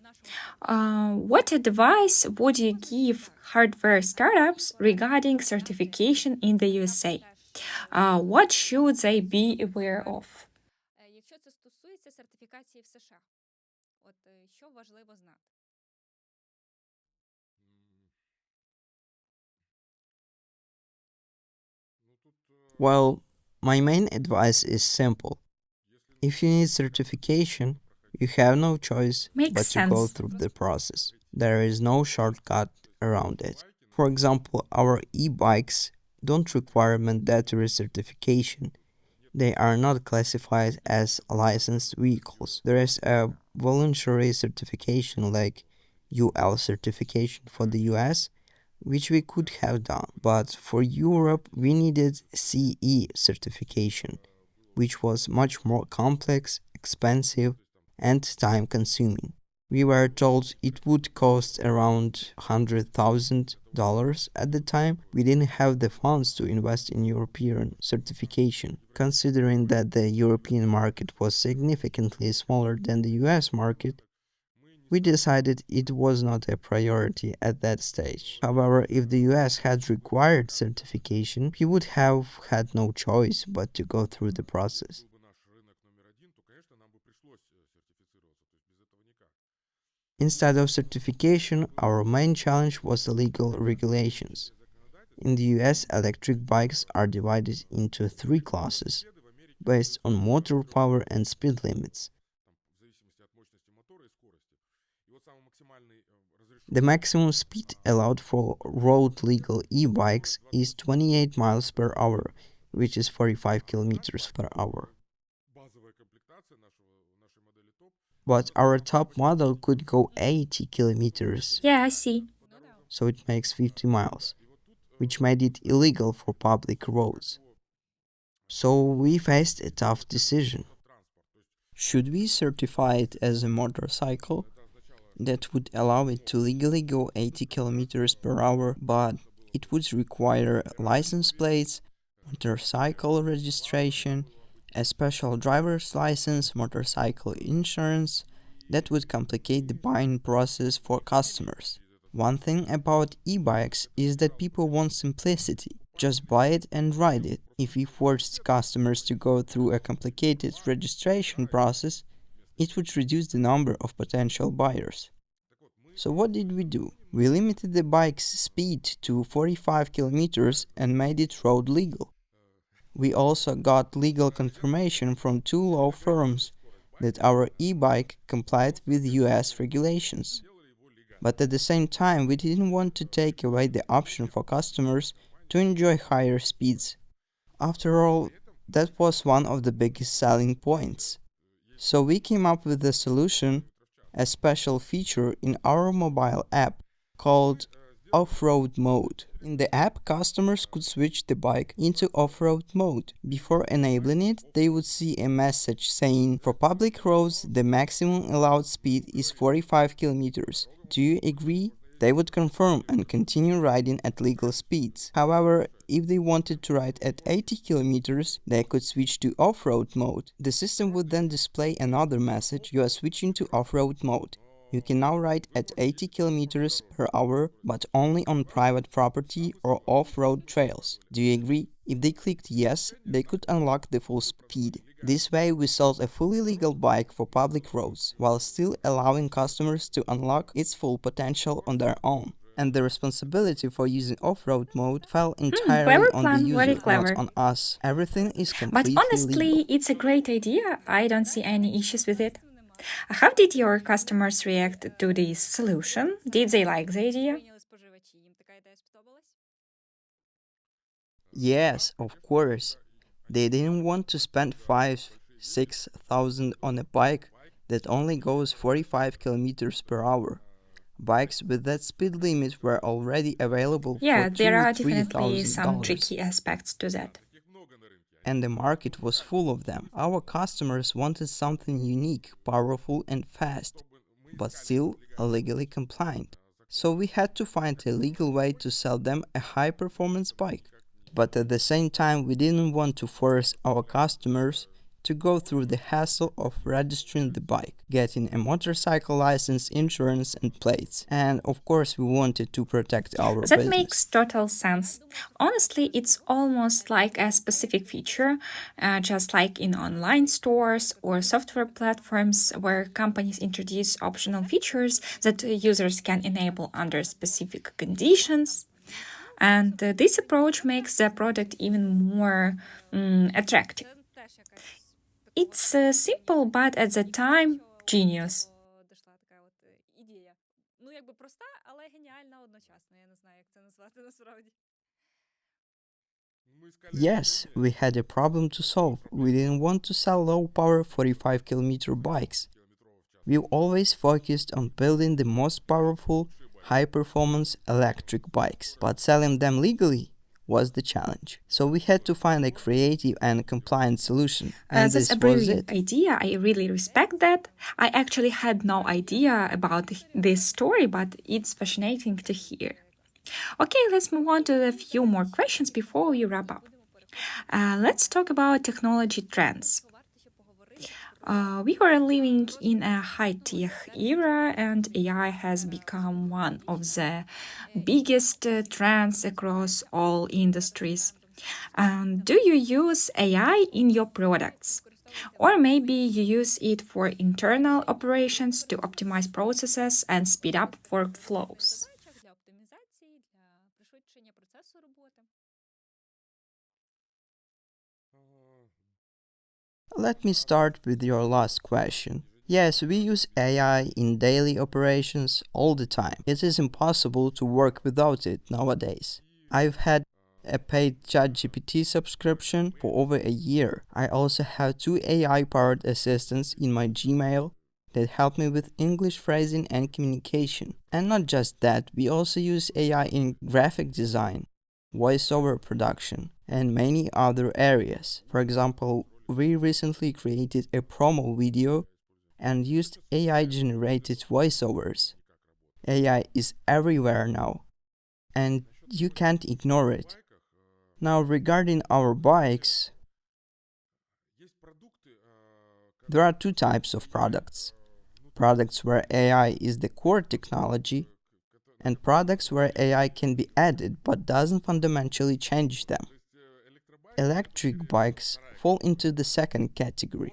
What advice would you give hardware startups regarding certification in the USA? What should they be aware of? Well, my main advice is simple. If you need certification, you have no choice Makes but to go sense. through the process. There is no shortcut around it. For example, our e-bikes don't require mandatory certification. They are not classified as licensed vehicles. There is a voluntary certification like UL certification for the US, which we could have done. But for Europe, we needed CE certification, which was much more complex, expensive, and time consuming. We were told it would cost around $100,000 at the time. We didn't have the funds to invest in European certification, considering that the European market was significantly smaller than the US market. We decided it was not a priority at that stage. However, if the US had required certification, we would have had no choice but to go through the process. Instead of certification, our main challenge was the legal regulations. In the US, electric bikes are divided into three classes based on motor power and speed limits. The maximum speed allowed for road legal e-bikes is 28 miles per hour, which is 45 kilometers per hour. But our top model could go 80 kilometers, Yeah, I see. so it makes 50 miles, which made it illegal for public roads. So we faced a tough decision. Should we certify it as a motorcycle that would allow it to legally go 80 kilometers per hour, but it would require license plates, motorcycle registration, a special driver's license, motorcycle insurance? That would complicate the buying process for customers. One thing about e-bikes is that people want simplicity. Just buy it and ride it. If we forced customers to go through a complicated registration process, it would reduce the number of potential buyers. So what did we do? We limited the bike's speed to 45 kilometers and made it road legal. We also got legal confirmation from two law firms that our e-bike complied with US regulations. But at the same time, we didn't want to take away the option for customers to enjoy higher speeds. After all, that was one of the biggest selling points. So we came up with a solution, a special feature in our mobile app called off-road mode. In the app, customers could switch the bike into off-road mode. Before enabling it, they would see a message saying, for public roads, the maximum allowed speed is 45 kilometers. Do you agree? They would confirm and continue riding at legal speeds. However, if they wanted to ride at 80 kilometers, they could switch to off-road mode. The system would then display another message: you are switching to off-road mode. You can now ride at 80 kilometers per hour, but only on private property or off-road trails. Do you agree? If they clicked yes, they could unlock the full speed. This way, we sold a fully legal bike for public roads, while still allowing customers to unlock its full potential on their own. And the responsibility for using off-road mode fell entirely Clever on the plan, very user, not clever. on us. Everything is But completely honestly, legal. it's a great idea. I don't see any issues with it. How did your customers react to this solution? Did they like the idea? Yes, of course. They didn't want to spend 5-6 thousand on a bike that only goes 45 kilometers per hour. Bikes with that speed limit were already available for Yeah, there two, are three definitely thousand some dollars, tricky aspects to that. and the market was full of them. Our customers wanted something unique, powerful, and fast, but still legally compliant. So we had to find a legal way to sell them a high-performance bike. But at the same time, we didn't want to force our customers to go through the hassle of registering the bike, getting a motorcycle license, insurance, and plates. And of course, we wanted to protect our That business. makes total sense. Honestly, it's almost like a specific feature, just like in online stores or software platforms where companies introduce optional features that users can enable under specific conditions. And this approach makes the product even more attractive. It's simple, but at the time, genius. Yes, we had a problem to solve. We didn't want to sell low power 45-kilometer bikes. We always focused on building the most powerful, high performance electric bikes, but selling them legally was the challenge. So we had to find a creative and compliant solution, and That's a this was brilliant it. idea. I really respect that. I actually had no idea about this story, but it's fascinating to hear. Okay, let's move on to a few more questions before we wrap up. Let's talk about technology trends. We are living in a high tech era, and AI has become one of the biggest trends across all industries. Do you use AI in your products? Or maybe you use it for internal operations to optimize processes and speed up workflows. Let me start with your last question. Yes, we use AI in daily operations all the time. It is impossible to work without it nowadays. I've had a paid ChatGPT subscription for over a year. I also have two AI powered assistants in my Gmail that help me with English phrasing and communication. And not just that, we also use AI in graphic design, voiceover production, and many other areas. For example, we recently created a promo video and used AI generated voiceovers. AI is everywhere now, and you can't ignore it. Now, regarding our bikes, there are two types of products: products where AI is the core technology, and products where AI can be added but doesn't fundamentally change them. Electric bikes fall into the second category.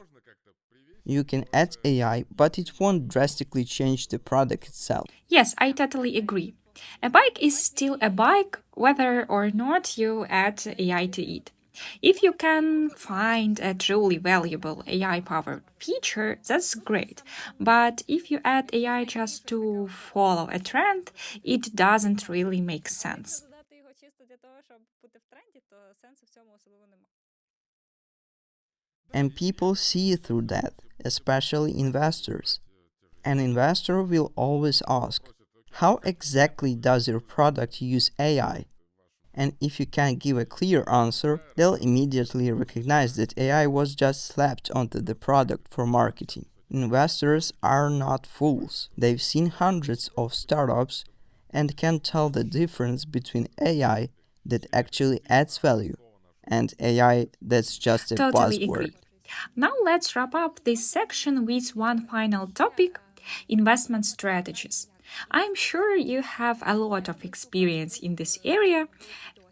You can add AI, but it won't drastically change the product itself. Yes, I totally agree. A bike is still a bike whether or not you add AI to it. If you can find a truly valuable AI powered feature, that's great. But if you add AI just to follow a trend, it doesn't really make sense. And people see through that, especially investors. An investor will always ask, how exactly does your product use AI? And if you can't give a clear answer, they'll immediately recognize that AI was just slapped onto the product for marketing. Investors are not fools. They've seen hundreds of startups and can tell the difference between AI that actually adds value and AI that's just a Totally buzzword. agree. Now let's wrap up this section with one final topic: investment strategies. I'm sure you have a lot of experience in this area.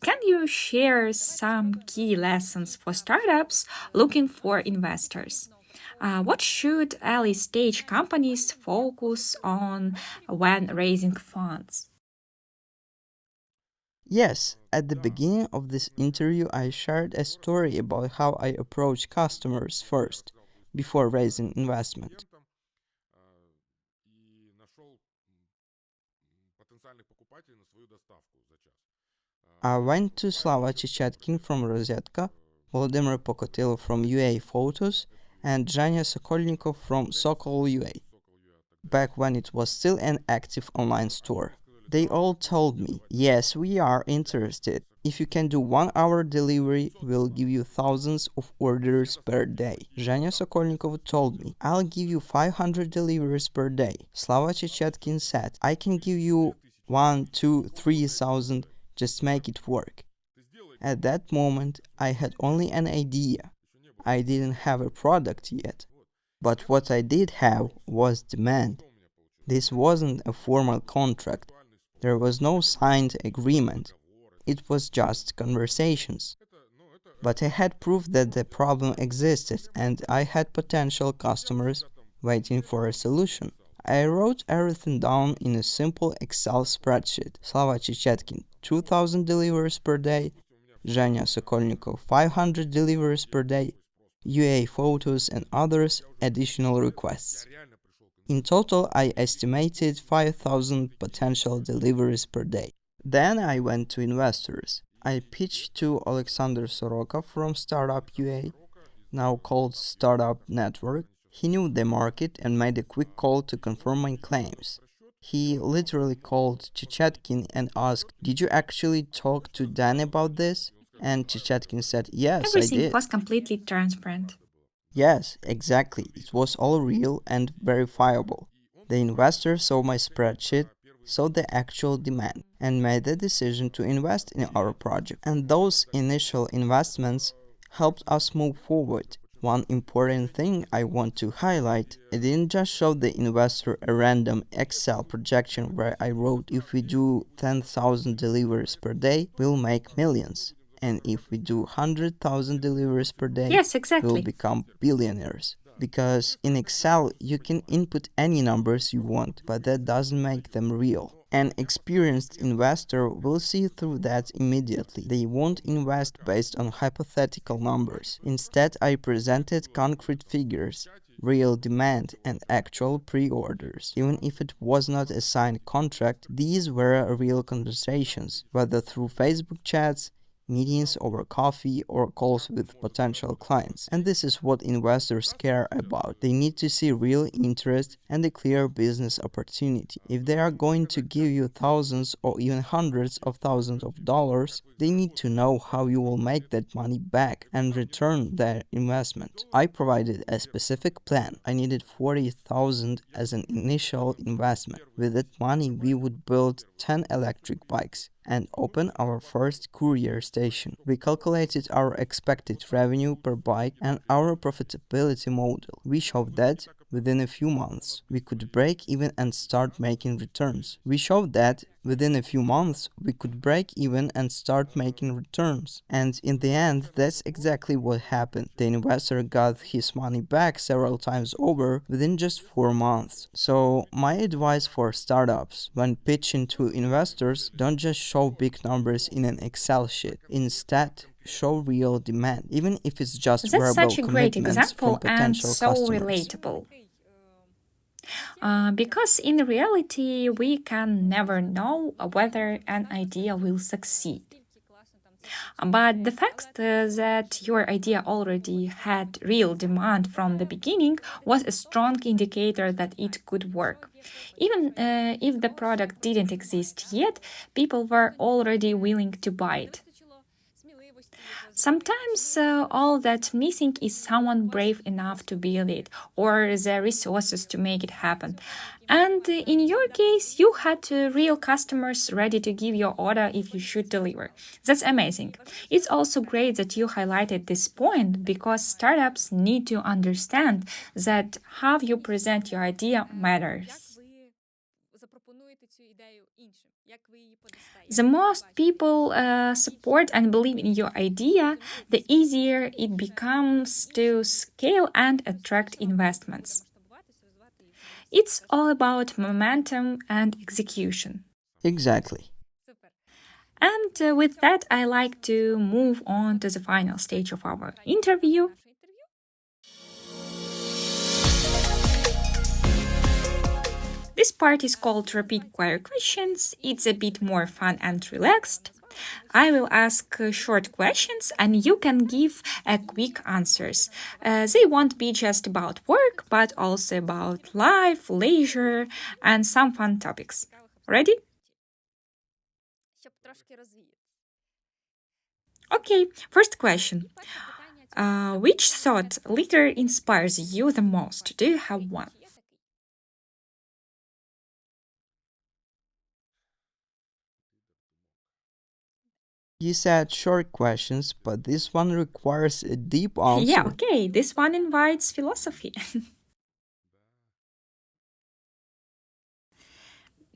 Can you share some key lessons for startups looking for investors? What should early stage companies focus on when raising funds? Yes, at the beginning of this interview, I shared a story about how I approach customers first, before raising investment. I went to Slava Chechetkin from Rosetka, Volodymyr Pokotil from UA Photos, and Zhenya Sokolnikov from Sokol UA, back when it was still an active online store. They all told me, yes, we are interested. If you can do 1 hour delivery, we'll give you thousands of orders per day. Zhenya Sokolnikov told me, I'll give you 500 deliveries per day. Slava Chechetkin said, I can give you 1, 2, 3,000, just make it work. At that moment, I had only an idea. I didn't have a product yet. But what I did have was demand. This wasn't a formal contract. There was no signed agreement. It was just conversations. But I had proof that the problem existed and I had potential customers waiting for a solution. I wrote everything down in a simple Excel spreadsheet. Slava Chechetkin, 2000 deliveries per day. Zhenya Sokolnikov, 500 deliveries per day. UA photos and others additional requests. In total, I estimated 5,000 potential deliveries per day. Then I went to investors. I pitched to Alexander Soroka from Startup UA, now called Startup Network. He knew the market and made a quick call to confirm my claims. He literally called Chechetkin and asked, "Did you actually talk to Dan about this?" And Chechetkin said, "Yes, I Everything did." was completely transparent. Yes, exactly. It was all real and verifiable. The investor saw my spreadsheet, saw the actual demand, and made the decision to invest in our project. And those initial investments helped us move forward. One important thing I want to highlight, I didn't just show the investor a random Excel projection where I wrote if we do 10,000 deliveries per day, we'll make millions. And if we do 100,000 deliveries per day, Yes, we'll exactly. become billionaires. Because in Excel, you can input any numbers you want, but that doesn't make them real. An experienced investor will see through that immediately. They won't invest based on hypothetical numbers. Instead, I presented concrete figures, real demand, and actual pre orders. Even if it was not a signed contract, these were real conversations, whether through Facebook chats, meetings over coffee, or calls with potential clients. And this is what investors care about. They need to see real interest and a clear business opportunity. If they are going to give you thousands or even hundreds of thousands of dollars, they need to know how you will make that money back and return their investment. I provided a specific plan. I needed 40,000 as an initial investment. With that money, we would build 10 electric bikes and open our first courier station. We calculated our expected revenue per bike and our profitability model. We showed that within a few months we could break even and start making returns. We showed that within a few months we could break even and start making returns. And in the end, that's exactly what happened. The investor got his money back several times over within just 4 months. So, my advice for startups: when pitching to investors, don't just show big numbers in an Excel sheet. Instead, show real demand, even if it's just That's verbal such a great commitments from example and potential so customers. relatable. Because in reality, we can never know whether an idea will succeed. But the fact that your idea already had real demand from the beginning was a strong indicator that it could work. Even if the product didn't exist yet, people were already willing to buy it. Sometimes all that's missing is someone brave enough to build it or the resources to make it happen. And in your case, you had real customers ready to give your order if you should deliver. That's amazing. It's also great that you highlighted this point because startups need to understand that how you present your idea matters. The most people support and believe in your idea, the easier it becomes to scale and attract investments. It's all about momentum and execution. Exactly. And with that, I like to move on to the final stage of our interview. This part is called Rapid Fire Questions. It's a bit more fun and relaxed. I will ask short questions and you can give quick answers. They won't be just about work, but also about life, leisure, and some fun topics. Ready? Okay, first question. Which thought leader inspires you the most? Do you have one? You said short questions, but this one requires a deep Yeah, answer. okay, this one invites philosophy.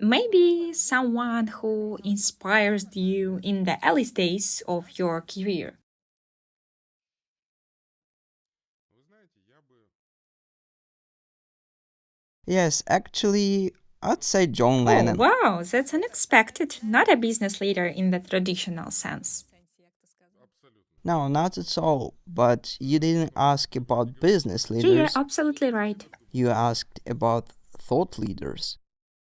Maybe someone who inspires you in the early days of your career. Yes, actually, I'd say John Oh, Lennon. wow, that's unexpected. Not a business leader in the traditional sense. No, not at all. But you didn't ask about business Yeah, you're leaders, absolutely right. you asked about thought leaders.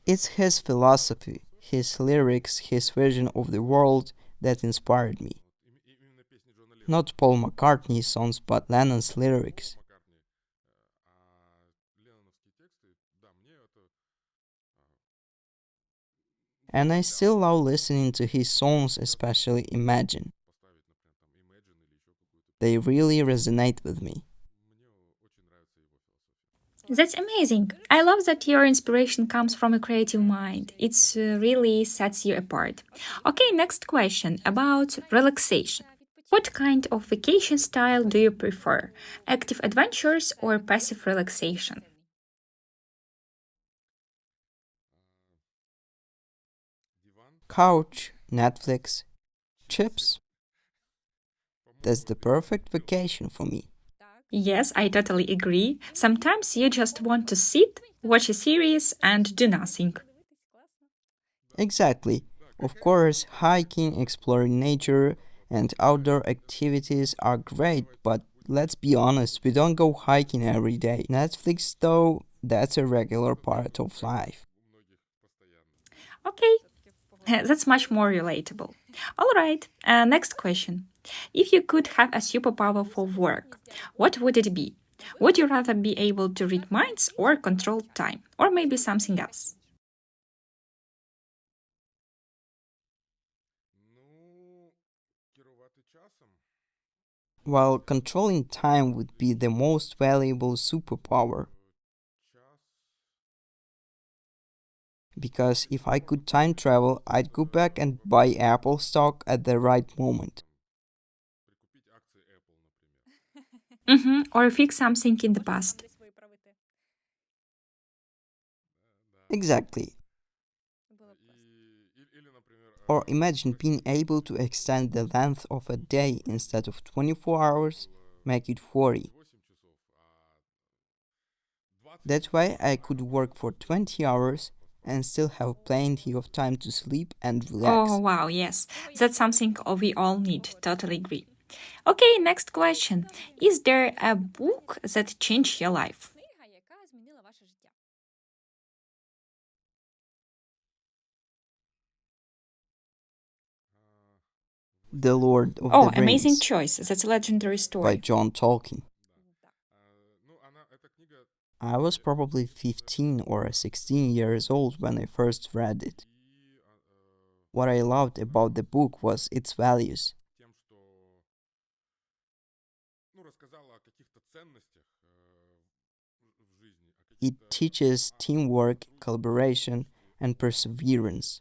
It's his philosophy, his lyrics, his vision of the world that inspired me. Not Paul McCartney's songs, but Lennon's lyrics. And I still love listening to his songs, especially Imagine. They really resonate with me. That's amazing. I love that your inspiration comes from a creative mind. It really sets you apart. Okay, next question about relaxation. What kind of vacation style do you prefer? Active adventures or passive relaxation? Couch, Netflix, chips. That's the perfect vacation for me. Yes, I totally agree. Sometimes you just want to sit, watch a series, and do nothing. Exactly. Of course, hiking, exploring nature, and outdoor activities are great, but let's be honest, we don't go hiking every day. Netflix, though, that's a regular part of life. Okay, that's much more relatable. All right, next question. If you could have a superpower for work, what would it be? Would you rather be able to read minds or control time? Or maybe something else? While controlling time would be the most valuable superpower, because if I could time travel, I'd go back and buy Apple stock at the right moment. Or fix something in the past. Exactly. Or imagine being able to extend the length of a day instead of 24 hours, make it 40. That way I could work for 20 hours and still have plenty of time to sleep and Oh, relax. wow, yes, that's something we all need. Totally agree. Okay, next question. Is there a book that changed your life? The Lord of Oh, the amazing Rings choice. That's a legendary by story. John Tolkien. I was probably 15 or 16 years old when I first read it. What I loved about the book was its values. It teaches teamwork, collaboration, and perseverance.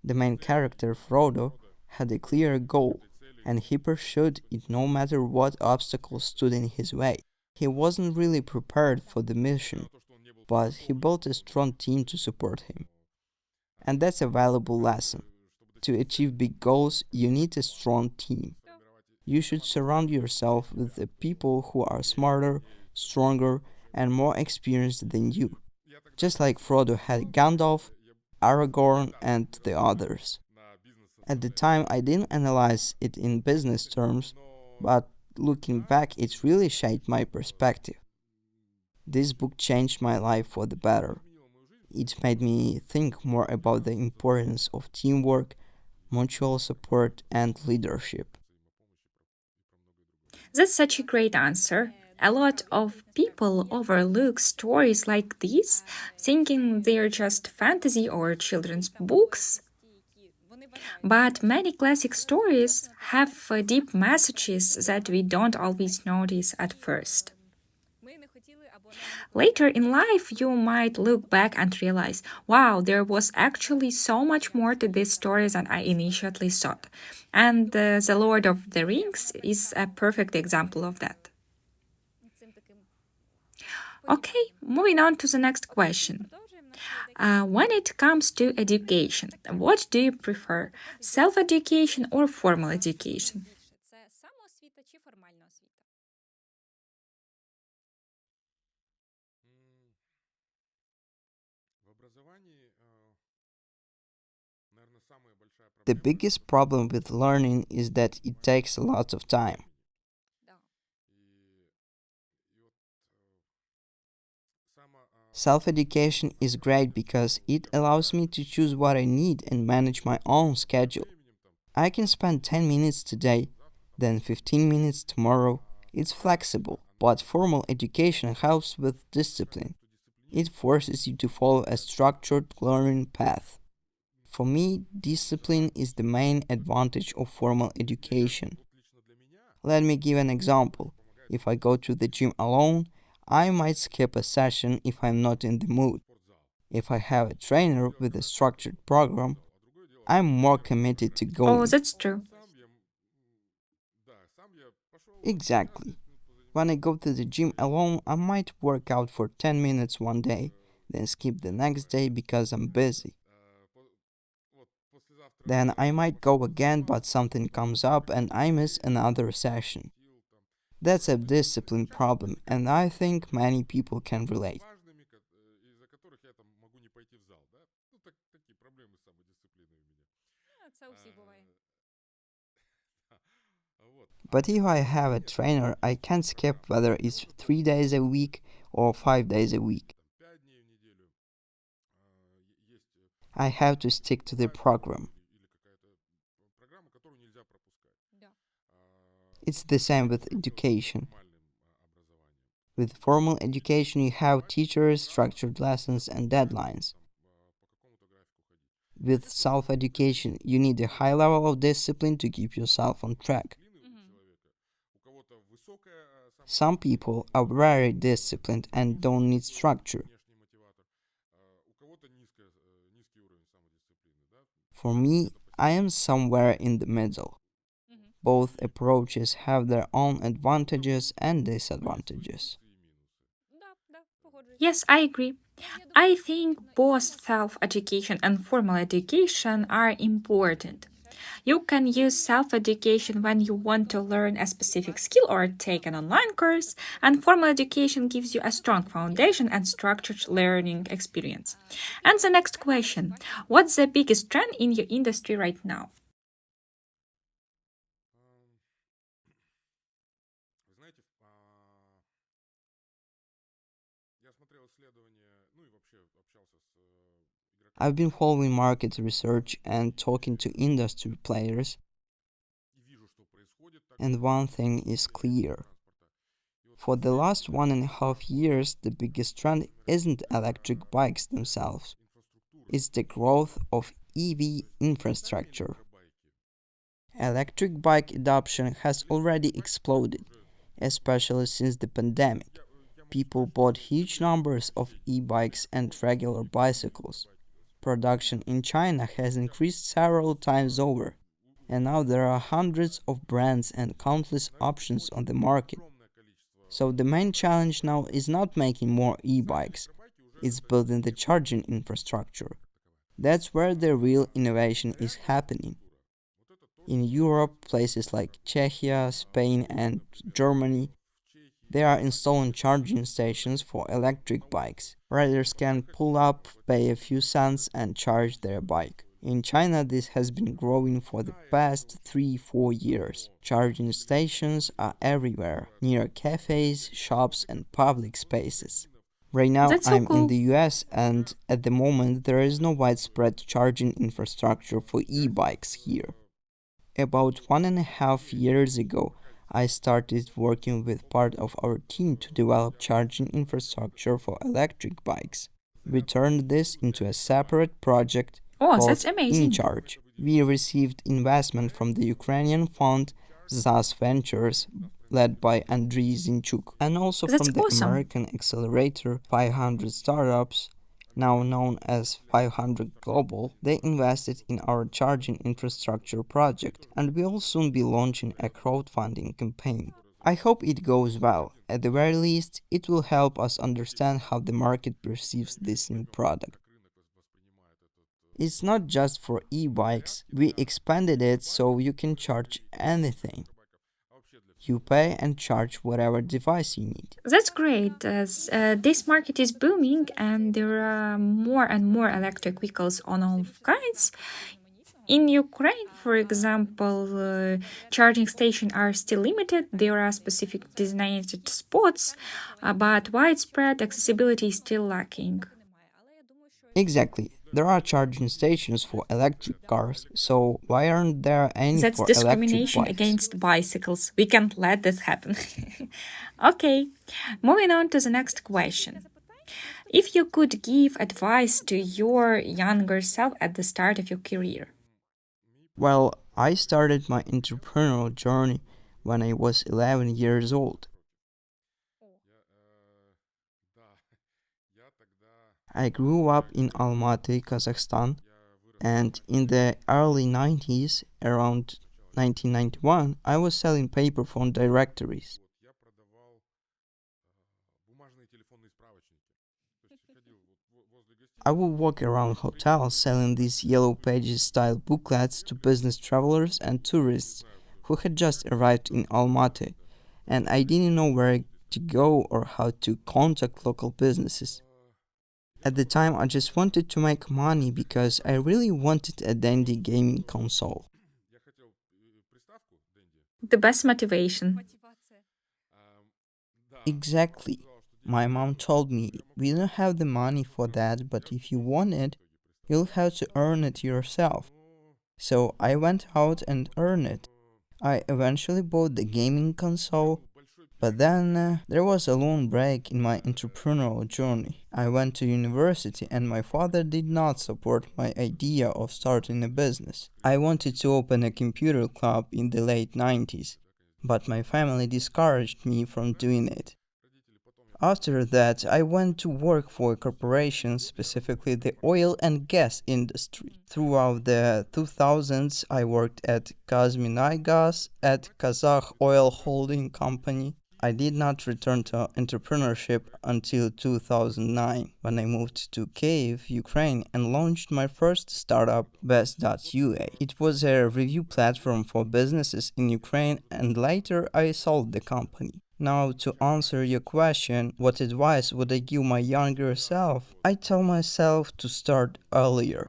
The main character, Frodo, had a clear goal, and he pursued it no matter what obstacles stood in his way. He wasn't really prepared for the mission, but he built a strong team to support him. And that's a valuable lesson. To achieve big goals, you need a strong team. You should surround yourself with the people who are smarter, stronger, and more experienced than you, just like Frodo had Gandalf, Aragorn, and the others. At the time, I didn't analyze it in business terms, but looking back, it really shaped my perspective. This book changed my life for the better. It made me think more about the importance of teamwork, mutual support, and leadership. That's such a great answer. A lot of people overlook stories like these, thinking they're just fantasy or children's books. But many classic stories have deep messages that we don't always notice at first. Later in life, you might look back and realize, wow, there was actually so much more to this story than I initially thought. And The Lord of the Rings is a perfect example of that. Okay, moving on to the next question. When it comes to education, what do you prefer, self education or formal education? The biggest problem with learning is that it takes a lot of time. Self education is great because it allows me to choose what I need and manage my own schedule. I can spend 10 minutes today, then 15 minutes tomorrow. It's flexible, but formal education helps with discipline. It forces you to follow a structured learning path. For me, discipline is the main advantage of formal education. Let me give an example. If I go to the gym alone, I might skip a session if I'm not in the mood. If I have a trainer with a structured program, I'm more committed to Oh, going. that's true. Exactly. When I go to the gym alone, I might work out for 10 minutes one day, then skip the next day because I'm busy. Then I might go again, but something comes up and I miss another session. That's a discipline problem, and I think many people can relate. But if I have a trainer, I can skip whether it's 3 days a week or 5 days a week. I have to stick to the program. It's the same with education. With formal education, you have teachers, structured lessons, and deadlines. With self education, you need a high level of discipline to keep yourself on track. Some people are very disciplined and don't need structure. For me, I am somewhere in the middle. Both approaches have their own advantages and disadvantages. Yes, I agree. I think both self education and formal education are important. You can use self education when you want to learn a specific skill or take an online course, and formal education gives you a strong foundation and structured learning experience. And the next question: what's the biggest trend in your industry right now? I've been following market research and talking to industry players, and one thing is clear. For the last 1.5 years, the biggest trend isn't electric bikes themselves, it's the growth of EV infrastructure. Electric bike adoption has already exploded, especially since the pandemic. People bought huge numbers of e bikes and regular bicycles. Production in China has increased several times over, and now there are hundreds of brands and countless options on the market. So the main challenge now is not making more e-bikes, it's building the charging infrastructure. That's where the real innovation is happening. In Europe, places like Czechia, Spain, and Germany, they are installing charging stations for electric bikes. Riders can pull up, pay a few cents, and charge their bike. In China, this has been growing for the past 3-4 years. Charging stations are everywhere, near cafes, shops, and public spaces. Right now, That's so I'm in cool. the US, and at the moment, there is no widespread charging infrastructure for e bikes here. About 1.5 years ago, I started working with part of our team to develop charging infrastructure for electric bikes. We turned this into a separate project Oh, that's called amazing. InCharge. We received investment from the Ukrainian fund ZAS Ventures led by Andriy Zinchuk, and also That's from the awesome. American accelerator 500 Startups, now known as 500 Global. They invested in our charging infrastructure project, and we'll soon be launching a crowdfunding campaign. I hope it goes well. At the very least, it will help us understand how the market perceives this new product. It's not just for e-bikes, we expanded it so you can charge anything. You pay and charge whatever device you need. That's great, as this market is booming and there are more and more electric vehicles on all kinds. In Ukraine, for example, charging stations are still limited. There are specific designated spots, but widespread accessibility is still lacking. Exactly. There are charging stations for electric cars, so why aren't there any That's for electric discrimination bikes? against bicycles. We can't let this happen. Okay, moving on to the next question. If you could give advice to your younger self at the start of your career, Well, I started my entrepreneurial journey when I was 11 years old. I grew up in Almaty, Kazakhstan, and in the early 90s, around 1991, I was selling paper phone directories. I would walk around hotels selling these yellow pages style booklets to business travelers and tourists who had just arrived in Almaty, and I didn't know where to go or how to contact local businesses. At the time, I just wanted to make money because I really wanted a dandy gaming console. the best motivation. Exactly. My mom told me, we don't have the money for that, but if you want it, you'll have to earn it yourself. So I went out and earned it. I eventually bought the gaming console, but then there was a long break in my entrepreneurial journey. I went to university and my father did not support my idea of starting a business. I wanted to open a computer club in the late 90s, but my family discouraged me from doing it. After that, I went to work for corporations, specifically the oil and gas industry. Throughout the 2000s, I worked at Kazminaygas at Kazakh Oil Holding Company. I did not return to entrepreneurship until 2009 when I moved to Kiev, Ukraine and launched my first startup, Best.ua. It was a review platform for businesses in Ukraine and later I sold the company. Now, to answer your question, what advice would I give my younger self? I tell myself to start earlier.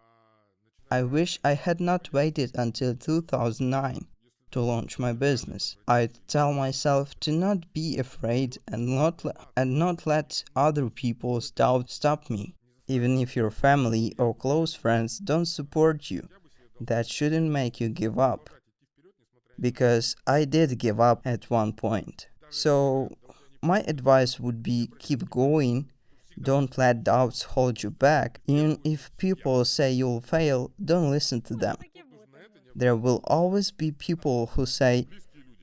I wish I had not waited until 2009 to launch my business. I tell myself to not be afraid and not let other people's doubt stop me. Even if your family or close friends don't support you, that shouldn't make you give up. Because I did give up at one point. So, my advice would be keep going. Don't let doubts hold you back. Even if people say you'll fail, don't listen to them. There will always be people who say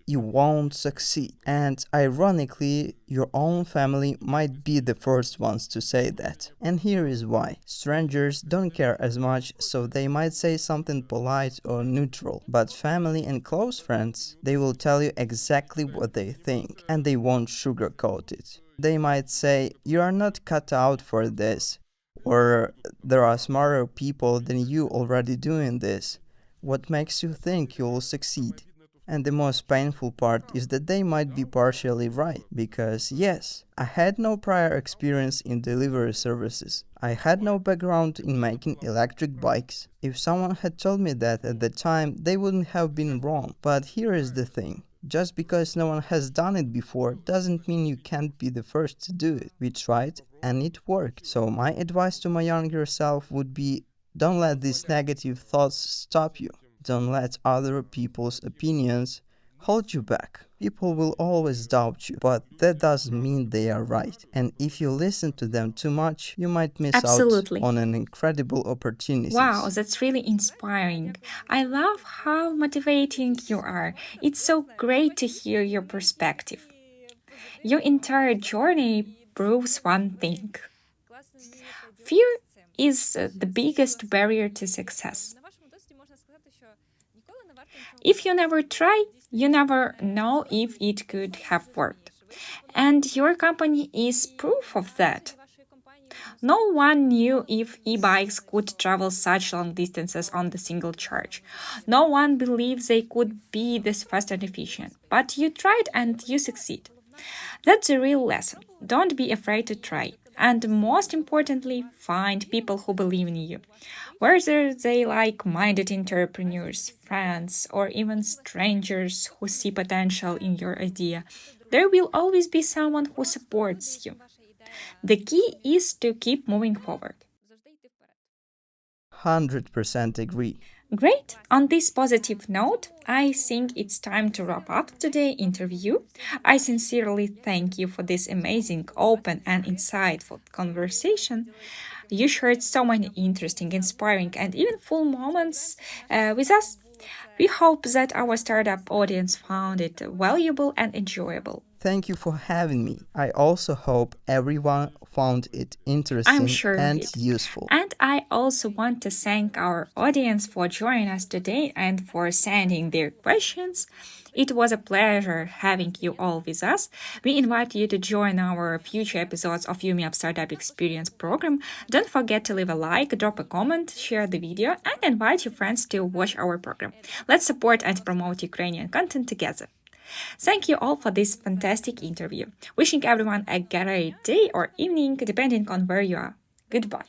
you won't succeed. And ironically, your own family might be the first ones to say that. And here is why. Strangers don't care as much, so they might say something polite or neutral. But family and close friends, they will tell you exactly what they think, and they won't sugarcoat it. They might say, you are not cut out for this, or there are smarter people than you already doing this. What makes you think you will succeed? And the most painful part is that they might be partially right, because yes, I had no prior experience in delivery services. I had no background in making electric bikes. If someone had told me that at the time, they wouldn't have been wrong. But here is the thing. Just because no one has done it before doesn't mean you can't be the first to do it. We tried and it worked. So my advice to my younger self would be don't let these negative thoughts stop you. Don't let other people's opinions hold you back. People will always doubt you, but that doesn't mean they are right. And if you listen to them too much, you might miss out Absolutely. on an incredible Wow, opportunities. that's really inspiring. I love how motivating you are. It's so great to hear your perspective. Your entire journey proves one thing: fear is the biggest barrier to success. If you never try, you never know if it could have worked. And your company is proof of that. No one knew if e-bikes could travel such long distances on the single charge. No one believed they could be this fast and efficient. But you tried and you succeed. That's a real lesson. Don't be afraid to try. And most importantly, find people who believe in you. Whether they like minded entrepreneurs, friends, or even strangers who see potential in your idea, there will always be someone who supports you. The key is to keep moving forward. 100% agree. Great. On this positive note, I think it's time to wrap up today's interview. I sincerely thank you for this amazing, open, and insightful conversation. You shared so many interesting, inspiring, and even full moments with us. We hope that our startup audience found it valuable and enjoyable. Thank you for having me. I also hope everyone found it I'm interesting sure of and it. useful. And I also want to thank our audience for joining us today and for sending their questions. It was a pleasure having you all with us. We invite you to join our future episodes of Yumi Up Startup Experience program. Don't forget to leave a like, drop a comment, share the video, and invite your friends to watch our program. Let's support and promote Ukrainian content together. Thank you all for this fantastic interview. Wishing everyone a great day or evening, depending on where you are. Goodbye.